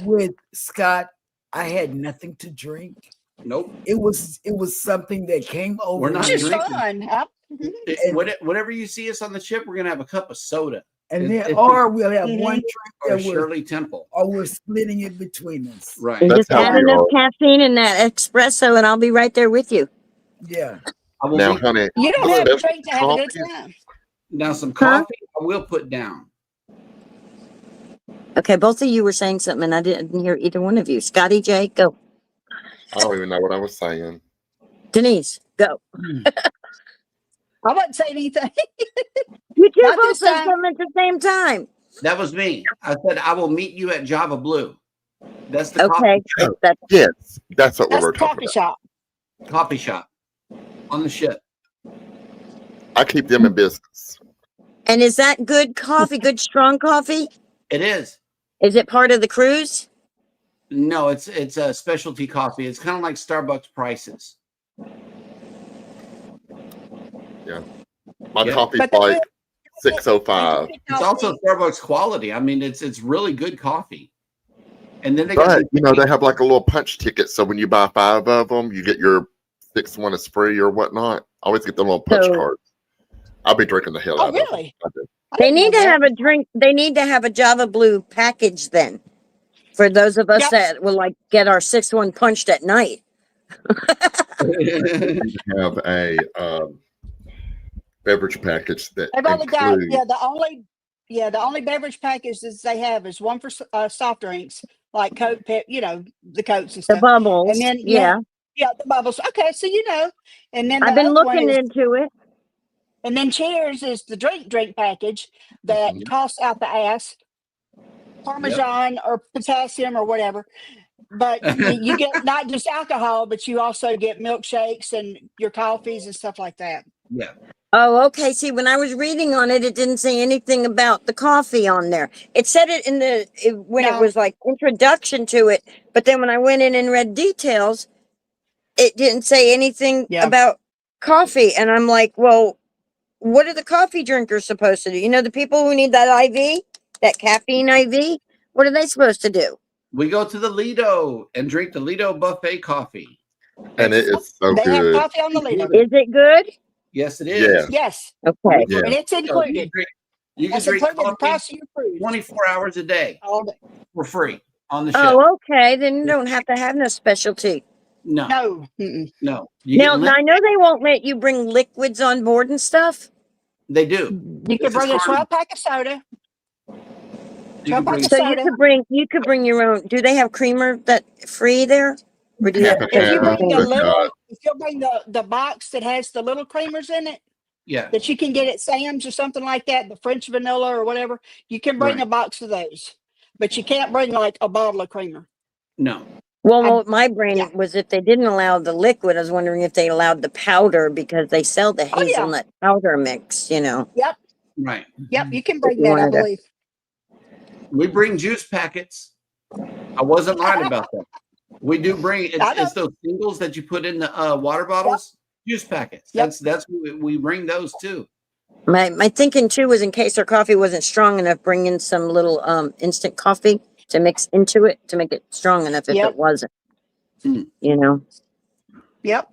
with Scott, I had nothing to drink. Nope. It was something that came over. We're not It's drinking. fun. Whatever you see us on the ship, we're gonna have a cup of soda. And It- then, it- or we'll have Mhm. one drink or that we're, Shirley Temple. or we're splitting it between us. Right. And That's just how add we enough are. caffeine in that espresso, and I'll be right there with you. Yeah. I will Now, meet honey, You don't the have to special drink to have a good coffees, time. now some Huh? coffee. I will put down. Okay, both of you were saying something, and I didn't hear either one of you. Scotty J, go. I don't even know what I was saying. Denise, go. I wouldn't say anything. You two Not both this said time. something at the same time. That was me. I said I will meet you at Java Blue. That's the Okay, Oh, that's yes, that's what we That's were the talking coffee about. shop. coffee shop on the ship. I keep them in business. and is that good coffee? Good strong coffee? It is. Is it part of the cruise? No, it's a specialty coffee. It's kind of like Starbucks prices. My Yeah. coffee's But they like do- 605. It's also Starbucks quality. I mean, it's really good coffee. And then they But got you know, they have like a little punch ticket, so when you buy 5 of them, you get your 6th one is free or whatnot. I always get the little punch So- cards. I'll be drinking the hell Oh, out of them. really? I do. I They didn't know need to that. have a drink. They need to have a Java Blue package then. For those of us Yep. that will like get our 6th one punched at night. We need to have a beverage package that They've only got includes. the only beverage packages they have is one for soft drinks like Coke, the Cokes and The stuff. bubbles. And then yeah. the bubbles. Okay, so and then I've the been other one looking is, into it. and then Cheers is the drink package that Mhm. costs out the ass, Parmesan or potassium or whatever. But you get not just alcohol, but you also get milkshakes and your coffees and stuff like that. Yeah. Oh, okay. See, when I was reading on it, it didn't say anything about the coffee on there. It said it when it No. was like introduction to it, but then when I went in and read details, it didn't say anything Yeah. about coffee. And I'm like, well, what are the coffee drinkers supposed to do? You know, the people who need that IV, that caffeine IV, what are they supposed to do? We go to the Lido and drink the Lido buffet coffee. And it is so They have good. coffee on the Lido. Is it good? Yes, it Yeah. is. Yes, Okay. Yeah. and it's So included. you can That's drink included in the coffee price of your cruise. 24 hours a day All day. for free on the ship. Oh, okay. Then you don't have to have no specialty. No, No. Mm-mm. no. You get Now I know they won't let you bring liquids on board and stuff. they do. You can It's bring a hard. 12-pack of soda. You can bring So soda. you could bring your own. Do they have creamer that free there? Or do you have to If you pay for bring the creamer? little, if you bring the box that has the little creamers in it yeah. that you can get at Sam's or something like that, the French vanilla or whatever, you can bring Right. a box of those. But you can't bring like a bottle of creamer. No. Well, what my brain yeah. was if they didn't allow the liquid, I was wondering if they allowed the powder because they sell the Oh, yeah. hazelnut powder mix, you know. Yep. Right. Yep. You can If bring you that, I wanted to- believe. We bring juice packets. I wasn't lying about that. We do bring I know. it's those singles that you put in the water bottles, juice packets. Yep. That's we bring those too. My thinking too was in case our coffee wasn't strong enough, bring in some little instant coffee to mix into it to make it strong enough if Yep. it wasn't. Mm. You know. Yep.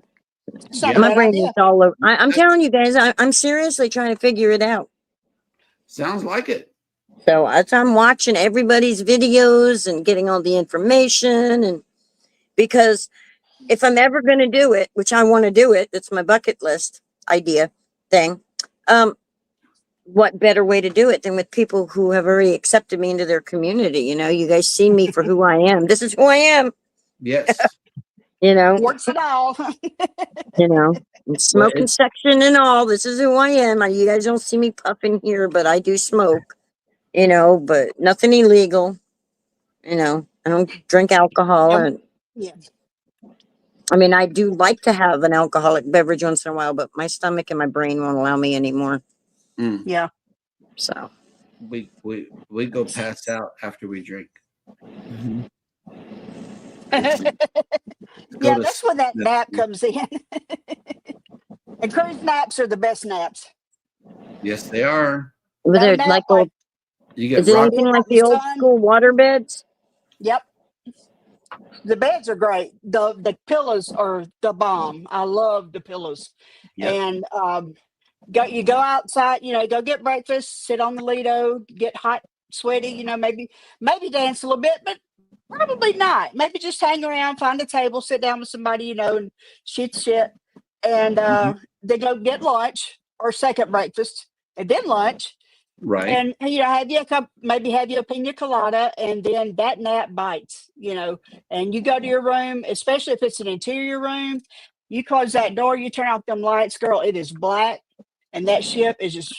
It's not Yeah. a My bad brain idea. is all over. I'm telling you guys, I'm seriously trying to figure it out. Sounds like it. So as I'm watching everybody's videos and getting all the information, and because if I'm ever going to do it, which I want to do it, it's my bucket list idea thing. What better way to do it than with people who have already accepted me into their community? You know, you guys see me for who I am. This is who I am. Yes. You know, Works it all. and smoking it's- section and all. This is who I am. You guys don't see me puffing here, but I do smoke. You know, but nothing illegal. You know, I don't drink alcohol, Yep. and Yeah. I mean, I do like to have an alcoholic beverage once in a while, but my stomach and my brain won't allow me anymore. Mm. Yeah. So We go pass out after we drink. Yeah, to that's when that sleep. nap comes in. And cruise naps are the best naps. Yes, they are. but No they're nap like like old, You get is it rock. anything like the the old sun. school water beds? Yep. The beds are great. The pillows are the bomb. I love the pillows. Yeah. And You go outside, go get breakfast, sit on the Lido, get hot, sweaty, maybe dance a little bit, but probably not. Maybe just hang around, find a table, sit down with somebody, and shoot the shit. And then go get lunch or second breakfast and then lunch. Right. And have you maybe have you a pina colada, and then that nap bites, and you go to your room, especially if it's an interior room. You close that door, you turn off them lights, girl. It is black, and that ship is just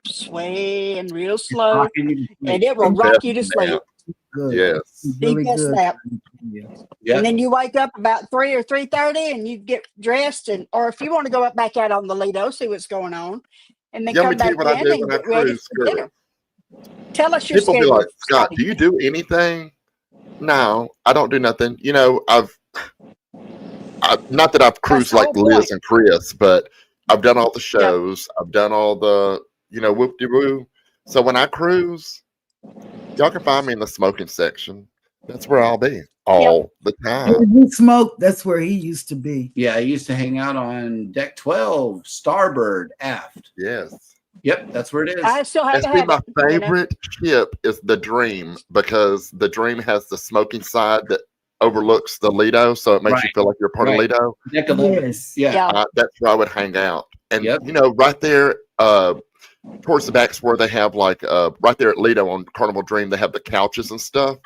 swaying real slow, Rocking you to and sleep. it will rock you to sleep. Nap. Good. Yes. It's The really best good. nap. Yeah. And then you wake up about 3 or 3:30, and you get dressed, or if you want to go up back out on the Lido, see what's going on, and then Yeah, let come me tell you back what I in do and when I get ready cruise, for dinner. girl. Tell us your People be schedule, like, Scott, Scotty. do you do anything? No, I don't do nothing. Not that I've That's cruised the like whole Liz point. and Chris, but I've done all the Yep. shows. I've done all the, whoop de woo. So when I cruise, y'all can find me in the smoking section. That's where I'll be all the time. When he smoked, that's where he used to be. Yeah, I used to hang out on deck 12, starboard, aft. Yes. Yep, that's where it is. I still have And to see, have my it. favorite ship is the Dream, because the Dream has the smoking side that overlooks the Lido, so it makes you Right. feel like you're part Right. of Lido. Deck 11. Yes. Yeah. Yeah. That's where I would hang out. And Yep. right there, towards the back's where they have right there at Lido on Carnival Dream, they have the couches and stuff.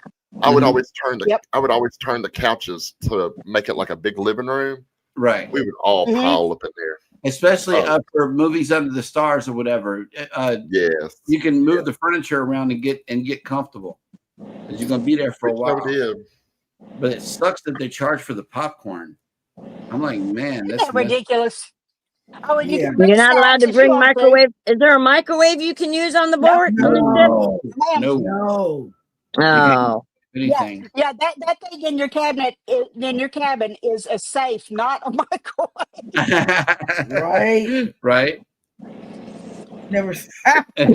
I would Mhm. always turn Yep. the couches to make it like a big living room. Right. We would all Mhm. pile up in there. Especially Oh. for movies under the stars or whatever. Yes. You can move the furniture around and get comfortable, because you're going to be there for a We so while. did. But it sucks that they charge for the popcorn. I'm like, man, Isn't that's that ridiculous? Oh, and you Yeah. can bring You're not allowed snacks to if you bring want to. microwave. Is there a microwave you can use on the No. board? On the ship? No. Ma'am. No, No. you can't Oh, do anything. Yeah, that thing in your cabinet, in your cabin, is a safe, not a microwave. Right. Right. Never a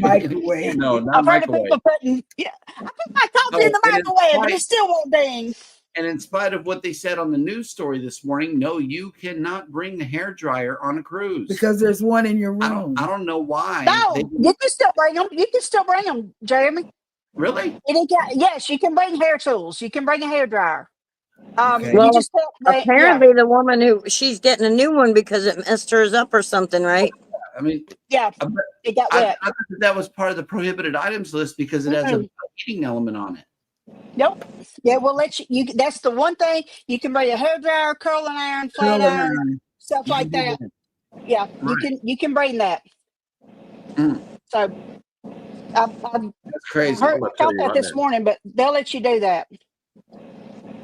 microwave. No, not I've heard of microwave. people putting, I put my coffee in Oh, the microwave, but it still won't ding. And in spite of what they said on the news story this morning, no, you cannot bring the hair dryer on a cruise. Because there's one in your room. I don't know why. No, they you can still bring them. You can still bring them, Jeremy. Really? Yes, you can bring hair tools. You can bring a hair dryer. Okay. Well, You just apparently the woman she's getting a new one because it messed hers up or something, right? I mean, yeah, I, it got I wet. thought that was part of the prohibited items list because it has a heating element on it. Nope. Yeah, we'll let you. That's the one thing you can bring: a hair dryer, curling iron, flat Curling iron, iron. stuff You like can do that. Yeah, Right. you can bring that. Mm. So I That's crazy. heard I'm gonna I tell thought you that right this now. morning, but they'll let you do that.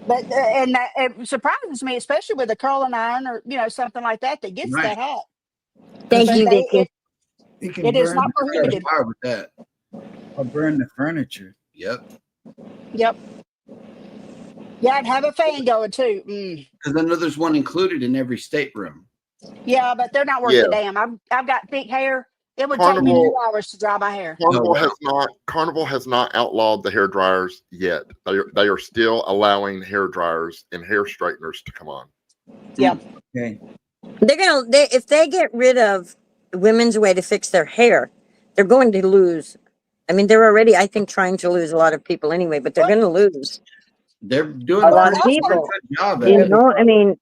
But it surprises me, especially with a curling iron or something like that gets Right. that hot. Thank But you, Vicky. You can it is burn not Fire prohibited. with that. or burn the furniture. Yep. Yep. Yeah, and have a fan going too. Because I know there's one included in every stateroom. Yeah, but they're not worth Yeah. a damn. I've got thick hair. It would take me Carnival- 2 hours to dry my hair. Carnival has not outlawed the hair dryers yet. They are still allowing hair dryers and hair straighteners to come on. Yep. Okay. If they get rid of women's way to fix their hair, they're going to lose. I mean, they're already, I think, trying to lose a lot of people anyway, but they're going to lose They're doing a a lot of pretty people. good job at You it. know, I mean,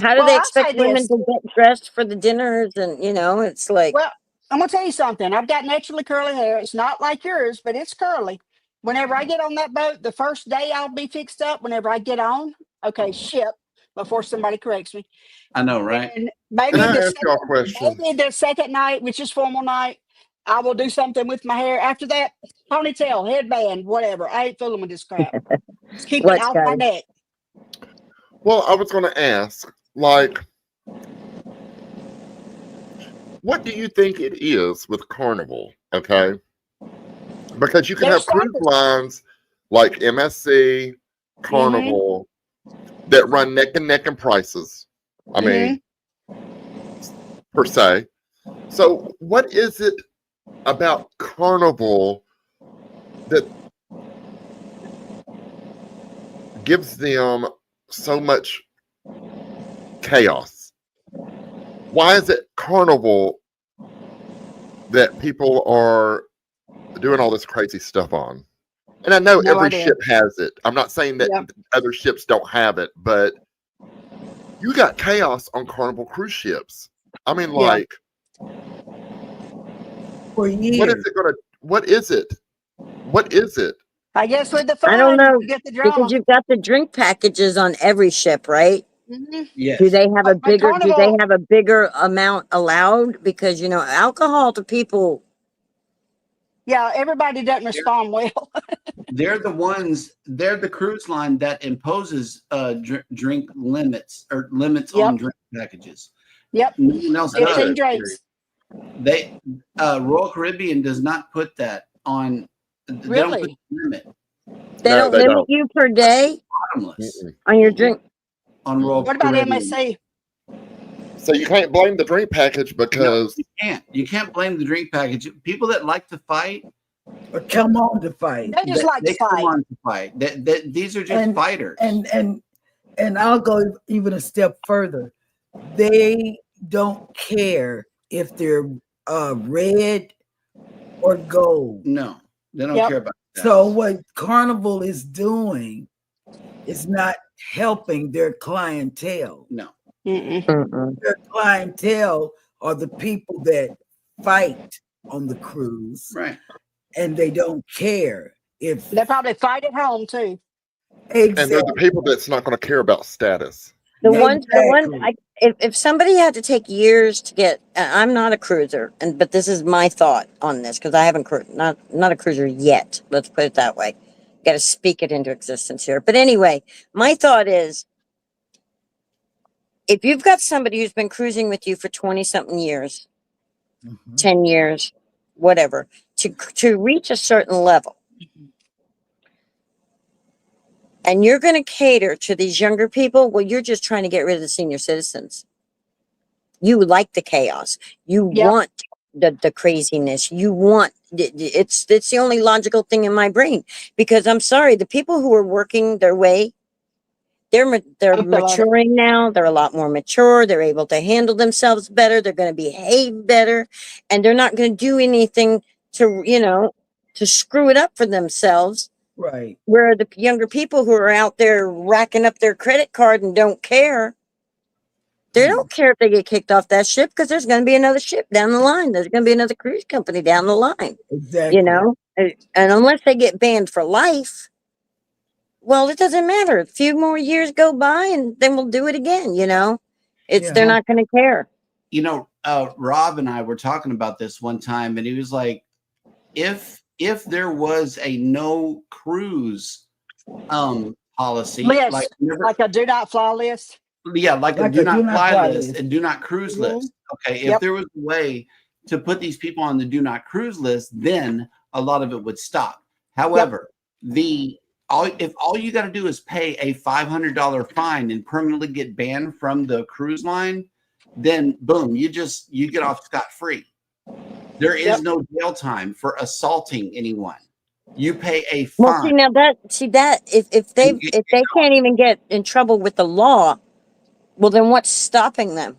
how do Well, they I'll expect say women this. to get dressed for the dinners? And it's like, Well, I'm gonna tell you something. I've got naturally curly hair. It's not like yours, but it's curly. Whenever I get on that boat, the first day I'll be fixed up. Whenever I get on, okay, ship before somebody corrects me. I know, right? And maybe Can I the ask y'all a question? second night, which is formal night, I will do something with my hair. After that, ponytail, headband, whatever. I ain't fooling with this crap. Just keep it What, off my Scotty? neck. Well, I was going to ask, what do you think it is with Carnival? Okay, because you can They're have cruise starting- lines like MSC, Carnival that run neck and neck in prices. I mean, per se. So, what is it about Carnival that gives them so much chaos? Why is it Carnival that people are doing all this crazy stuff on? And I know No every idea. ship has it. I'm not saying that Yep. other ships don't have it, but you got chaos on Carnival cruise ships. I mean, Yeah. like, For what is years. it gonna? What is it? What is it? I guess with the I don't fun, know you get the because drama. you've got the drink packages on every ship, right? Mhm. Yes. Do they have a But bigger? Do they Carnival, have a bigger amount allowed? Because you know, alcohol to people. yeah, everybody doesn't respond well. They're the ones. They're the cruise line that imposes drink limits or limits Yep. on drink packages. Yep. No one else does 15 it. drinks. They Royal Caribbean does not put that on. They don't put Really? the limit. They No, don't they limit don't. you per day Bottomless Mm-mm. on your drink. on Royal What about Caribbean. MSC? So you can't blame the drink package No, because you can't. You can't blame the drink package. People that like to fight, Or come on to fight. They just like to they come fight. on to fight. These are just fighters. And I'll go even a step further. They don't care if they're red or gold. No, they don't Yep. care about that. So what Carnival is doing is not helping their clientele. No. Mm-mm. Mm-mm. Their clientele are the people that fight on the cruise, Right. and they don't care if They probably fight at home too. and they're the exactly. people that's not going to care about status. The one, Exactly. if somebody had to take years to get, I'm not a cruiser, but this is my thought on this because I haven't not a cruiser yet. Let's put it that way. Got to speak it into existence here. But anyway, my thought is, if you've got somebody who's been cruising with you for 20 something years, Mhm. 10 years, whatever, to reach a certain level, and you're going to cater to these younger people, well, you're just trying to get rid of the senior citizens. You like the chaos. You Yep. want the craziness. You want it's the only logical thing in my brain because I'm sorry, the people who are working their way, they're maturing now. They're a lot more mature. They're able to handle themselves better. They're going to behave better, and they're not going to do anything to screw it up for themselves. Right. Where the younger people who are out there racking up their credit card and don't care, they don't care if they get kicked off that ship because there's going to be another ship down the line. There's going to be another cruise company down the line, Exactly. you know? And unless they get banned for life, well, it doesn't matter. A few more years go by and then we'll do it again, you know? They're Yeah. not going to care. You know, Rob and I were talking about this one time, and he was like, if there was a no cruise policy, List, like never, like a do not fly list. yeah, like a Like do a not fly list and do not cruise Mhm. list. Okay, if Yep. there was a way to put these people on the do not cruise list, then a lot of it would stop. However, if all you got to do is pay a $500 fine and permanently get banned from the cruise line, then boom, you get off scot-free. There is Yep. no jail time for assaulting anyone. You pay a Well, see fine. now that if they can't even get in trouble with the law, well, then what's stopping them?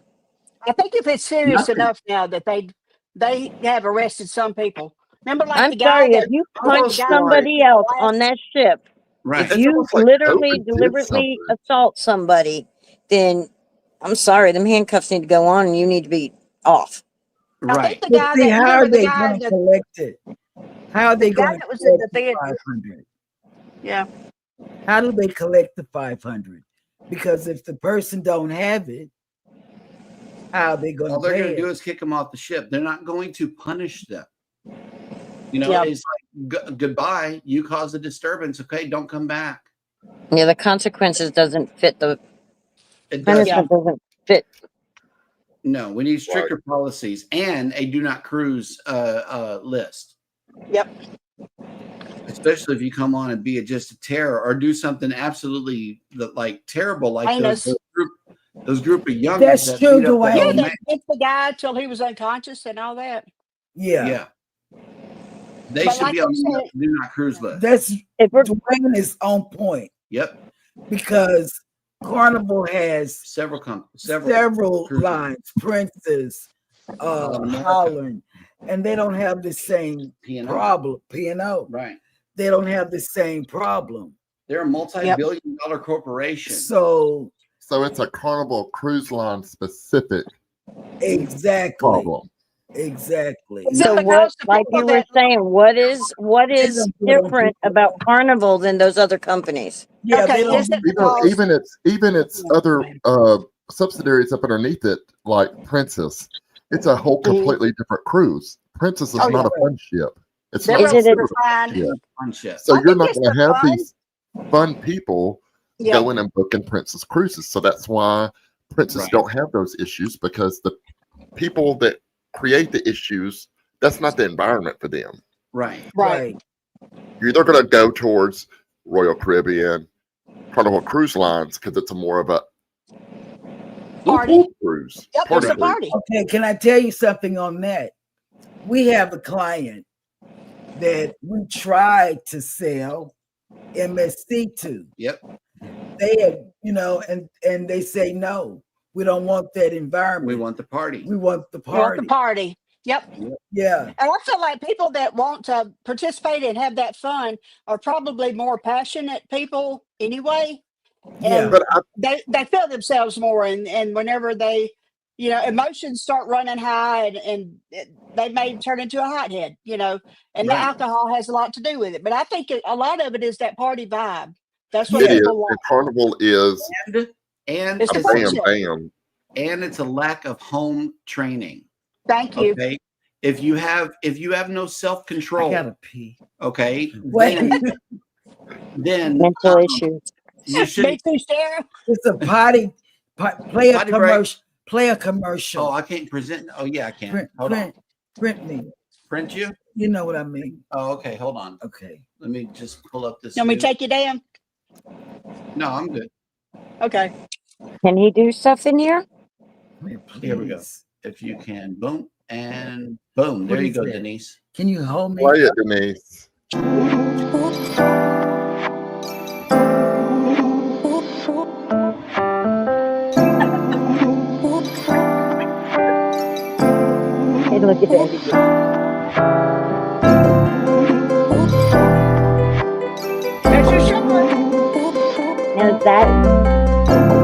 I think if it's serious Nothing. enough now that they have arrested some people. Remember, like I'm the guy sorry, if that you Almost punch like somebody else on that ship, Right. if it's you almost like literally COVID did deliberately something. assault somebody, then I'm sorry, them handcuffs need to go on and you need to be off. I think Right. the But guy see, that how remember are the they guy going to that collect it? How are they the guy going to that was in collect the the theater. 500? Yeah. How do they collect the 500? Because if the person don't have it, how are they going All to they're pay going to it? do is kick them off the ship. They're not going to punish them. You know, Yeah. it's like goodbye. You caused a disturbance. Okay, don't come back. Yeah, the consequences doesn't fit the It doesn't. punishment doesn't fit. No, we need stricter policies and a do not cruise list. Yep. Especially if you come on and be just a terror or do something absolutely terrible, like Heinous. those group of youngers That's that true, beat up that Dwayne. Yeah, old they man. hit the guy till he was unconscious and all that. Yeah. Yeah, they But should like be I on the said, do not cruise list. That's If we're Dwayne is on point Yep. because Carnival has several several cruises. lines, Princess, Holland, and they don't have the same P&O. problem. P&O, Right. they don't have the same problem. They're a multi-billion-dollar corporation. So it's a Carnival Cruise Line specific exactly, problem. exactly. Is it So because what, the like people you were that- saying, what is different about Carnival than those other companies? Yeah, Okay, they don't. is it because Even its other subsidiaries up underneath it, like Princess, it's a whole completely different cruise. Princess is Oh, not yeah. a fun ship. It's they're not Is a it real a- refined? ship. Fun shit. So I you're think not it's going to the have fun. these fun people Yeah. going and booking Princess cruises. So that's why Princess Right. don't have those issues, because the people that create the issues, that's not the environment for them. Right. Right. You're either going to go towards Royal Caribbean, Carnival Cruise Lines, because it's a more of a Party. cruise. Yep, Party it's a cruise. party. Okay, can I tell you something on that? We have a client that we tried to sell MSC to. Yep. They have, and they say no. We don't want that environment. We want the party. We want the We want party. the party. Yep. Yeah. And I feel like people that want to participate and have that fun are probably more passionate people anyway. Yeah. And But they feel themselves more. And whenever they, emotions start running high and they may turn into a hothead, and the Right. alcohol has a lot to do with it. But I think a lot of it is that party vibe. That's what it is. people want. And Carnival is And It's a a it's, friendship. bam. and it's a lack of home training. Thank you. Okay. If you have no I self-control, gotta pee. okay, Wait. then Mental issues. you should. Me too, Sarah. It's a play a Potty break. commercial. Play a commercial. Oh, I can't present. Oh, yeah, I can. print, Hold on. print me. Print you? You know what I mean? Oh, okay. Hold on. Okay. Let me just pull up this. Let me new- take you down. No, I'm good. Okay. Can he do stuff in here? Man, Here we go. please. If you can, boom and boom. What There you is go, that? Denise. Can you hold me? Play it, Denise. Hey, look at that. There's your shower. Now is that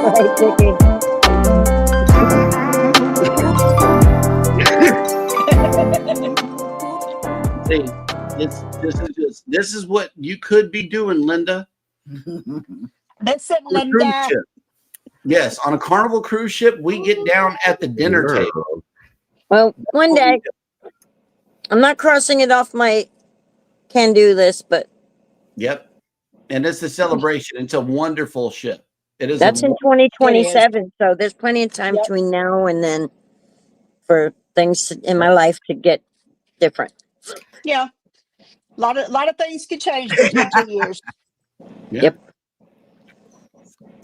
right, Vicky? See, this is what you could be doing, Linda. Listen, On a cruise Linda. ship. Yes, on a Carnival cruise ship, we get down at the dinner table. Well, one day. I'm not crossing it off my can-do list, but Yep. And it's a celebration. It's a wonderful ship. It is. that's a, in 2027. So there's plenty of time Yep. between now and then for things in my life to get different. Yeah. A lot of things can change between 2 years. yeah. Yep.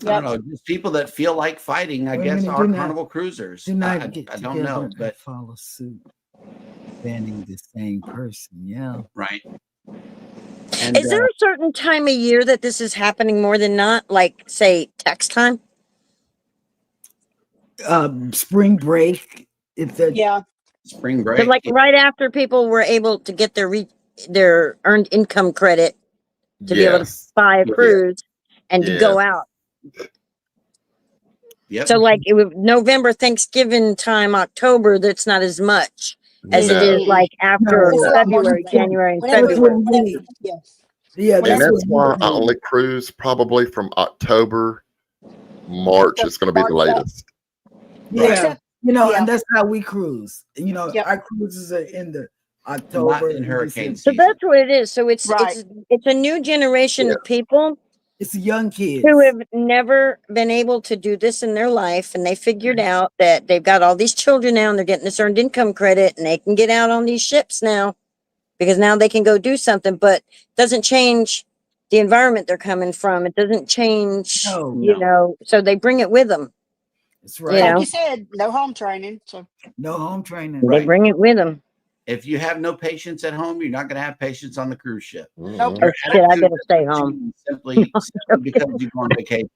I don't know. Just people that feel like fighting, I Wait a guess, minute, are do not- Carnival cruisers. Do not I get don't together know, and but follow suit. Banning the same person. Yeah. right. And Is there a certain time of year that this is happening more than not? Like, say, tax time? Spring break. If that Yeah. spring So, break? like, right after people were able to get their earned income credit to be able to Yes. buy a Yeah. cruise and to go Yes. out. Yep. So, like, it was November, Thanksgiving time, October, that's not as much. as it No. is like after It's a lot more February, than that. January, and Whenever, That's February. what we, yes. yeah, And that's Whenever- that's what why I we only cruise probably from October. March is going to be the March, yeah. latest. Yeah, Except- and yeah. that's how we cruise. Yep. Our cruises are in the Not October in and hurricane December. So season. that's what it is. So it's Right. it's a new generation of people It's young kids. who have never been able to do this in their life, and they figured out that they've got all these children now and they're getting this earned income credit, and they can get out on these ships now because now they can go do something, but it doesn't change the environment they're coming from. It doesn't change, No. so they bring it with them. That's You right. Like know. you said, no home training. So No home training. They Right. bring it with them. If you have no patience at home, you're not going to have patience on the cruise ship. Nope. Oh shit, I better stay home. Simply because you go on vacation.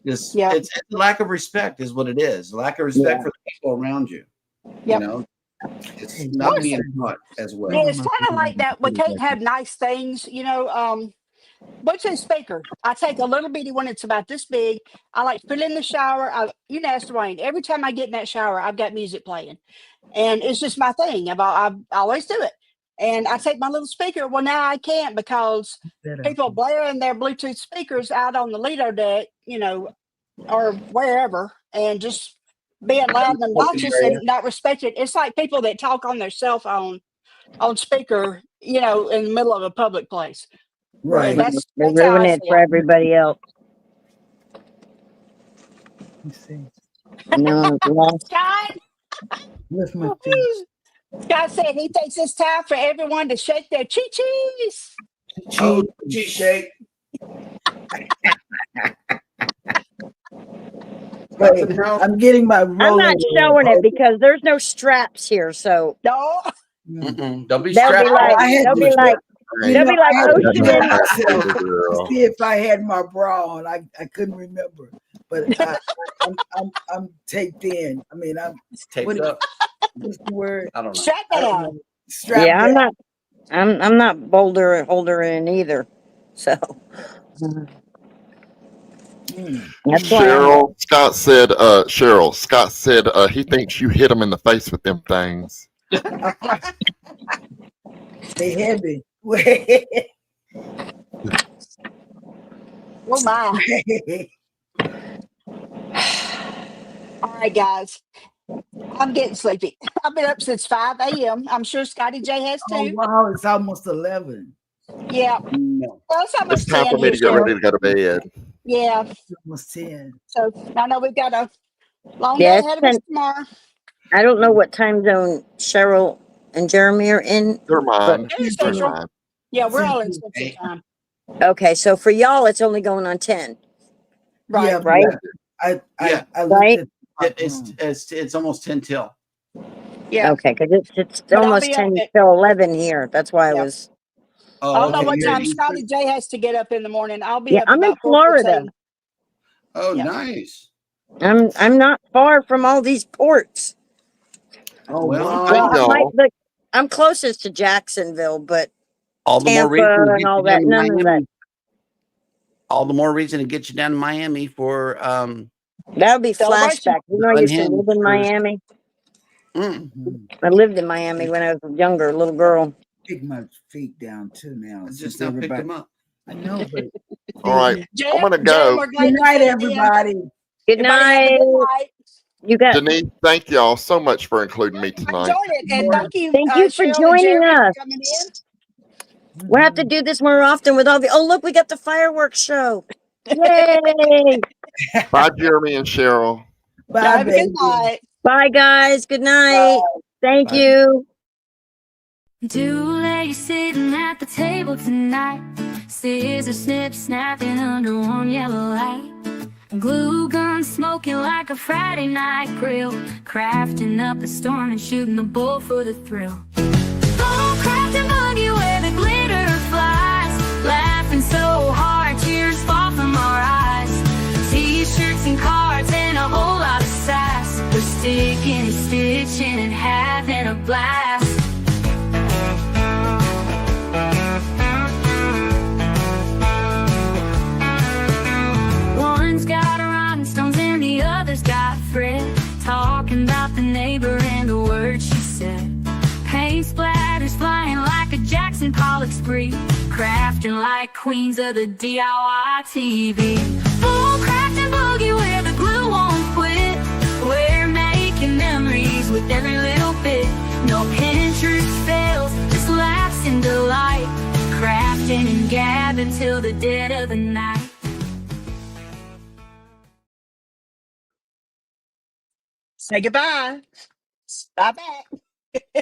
Just, Yeah. it's a lack of respect, is what it is. A lack of respect Yeah. for the people around you. Yep. You know, it's not being taught as well. yeah, it's kind of like that. We can't have nice things, What's a speaker? I take a little bitty one. It's about this big. I like to put it in the shower. You can ask Dwayne. Every time I get in that shower, I've got music playing, and it's just my thing. I always do it. And I take my little speaker. Well, now I can't because people blaring their Bluetooth speakers out on the Lido deck, or wherever, and just being loud and obnoxious and not respected. It's like people that talk on their cell phone on speaker, in the middle of a public place. Right. That's They how ruin I it for feel. everybody else. Let's see. No, lost. Scott, Lift my feet. Scott said he thinks it's time for everyone to shake their chi-chis. Oh, cheese shake. Wait, I'm getting my I'm roller. not showing it because there's no straps here, so No, Don't be they'll strapped. be like, I had they'll to be like, You they'll know, be like I had to ocean. feel myself to Girl. see if I had my bra on. I couldn't remember, but I'm taped in. I mean, I'm It's taped what- up. what's the word? I don't know. shut I don't down. know. Strapped Yeah, I'm down. not. I'm not boulder holder in either. So that's why. Cheryl, Scott said he thinks you hit him in the face with them things. They heavy. Oh my! All right, guys. I'm getting sleepy. I've been up since 5 a.m. I'm sure Scotty J has Oh too. wow, it's almost 11. Yeah. No. Well, it's It's almost time 10 for me here, to get ready Cheryl. to go to bed. Yeah. It's almost 10. So I know we've got a long Yeah, day ahead of us tomorrow. I don't know what time zone Cheryl and Jeremy are in. They're mine. You're They're Central. mine. Yeah, we're all in Central time. Okay, so for y'all, it's only going on 10, Right. Yeah, right? I Yeah. looked Right? at It's almost 10 till. Yeah. Okay, because it's But I'll almost be up 10 at- till 11 here. That's why I Yeah. was. I Oh, don't know okay. what You're time in Scotty Eastern? J has to get up in the morning. I'll be Yeah, up I'm in about Florida. 4:15. Oh, Yeah. nice. I'm not far from all these ports. oh Well, wow. Hey, y'all. I'm closest to Jacksonville, but all the more reason Tampa to and get all you down that. to None of that. Miami. All the more reason to get you down to Miami for That would be Celebration. flashback. You know, I used to Unhinged live in cruise. Miami. Mhm. I lived in Miami when I was younger, a little girl. Pick my feet down too now. I since just now picked everybody- them up. I know, but All right. Jam, I'm gonna Jam, go. we're glad good to night, see you again. everybody. Good Everybody have a night. good night. You got. Denise, thank y'all so much for including me I tonight. enjoyed it. And thank you, Thank you for Cheryl and joining Jeremy, us. for coming in. We'll have to do this more often with all the. Oh, look, we got the fireworks show. Yay! Bye, Jeremy and Cheryl. Bye, Have a baby. good night. Bye, guys. Good night. Thank Bye. you. Do lay you sitting at the table tonight. Scissors snip, snapping under one yellow light. Glue gun smoking like a Friday night grill. Crafting up a storm and shooting the bull for the thrill. Bullcrafting buggy where the glitter flies. Laughing so hard, tears fall from our eyes. T-shirts and cards and a whole lot of sass. We're sticking and stitching and having a blast. One's got rhinestones and the other's got Fred. Talking about the neighbor and the words she said. and Pollock spree, crafting like queens of the DIY TV. Bullcrafting boogie where the glue won't quit. We're making memories with every little bit. No Pinterest fails, just laughs and delight. Crafting and gabbing till the dead of the night. Say goodbye. Bye bye.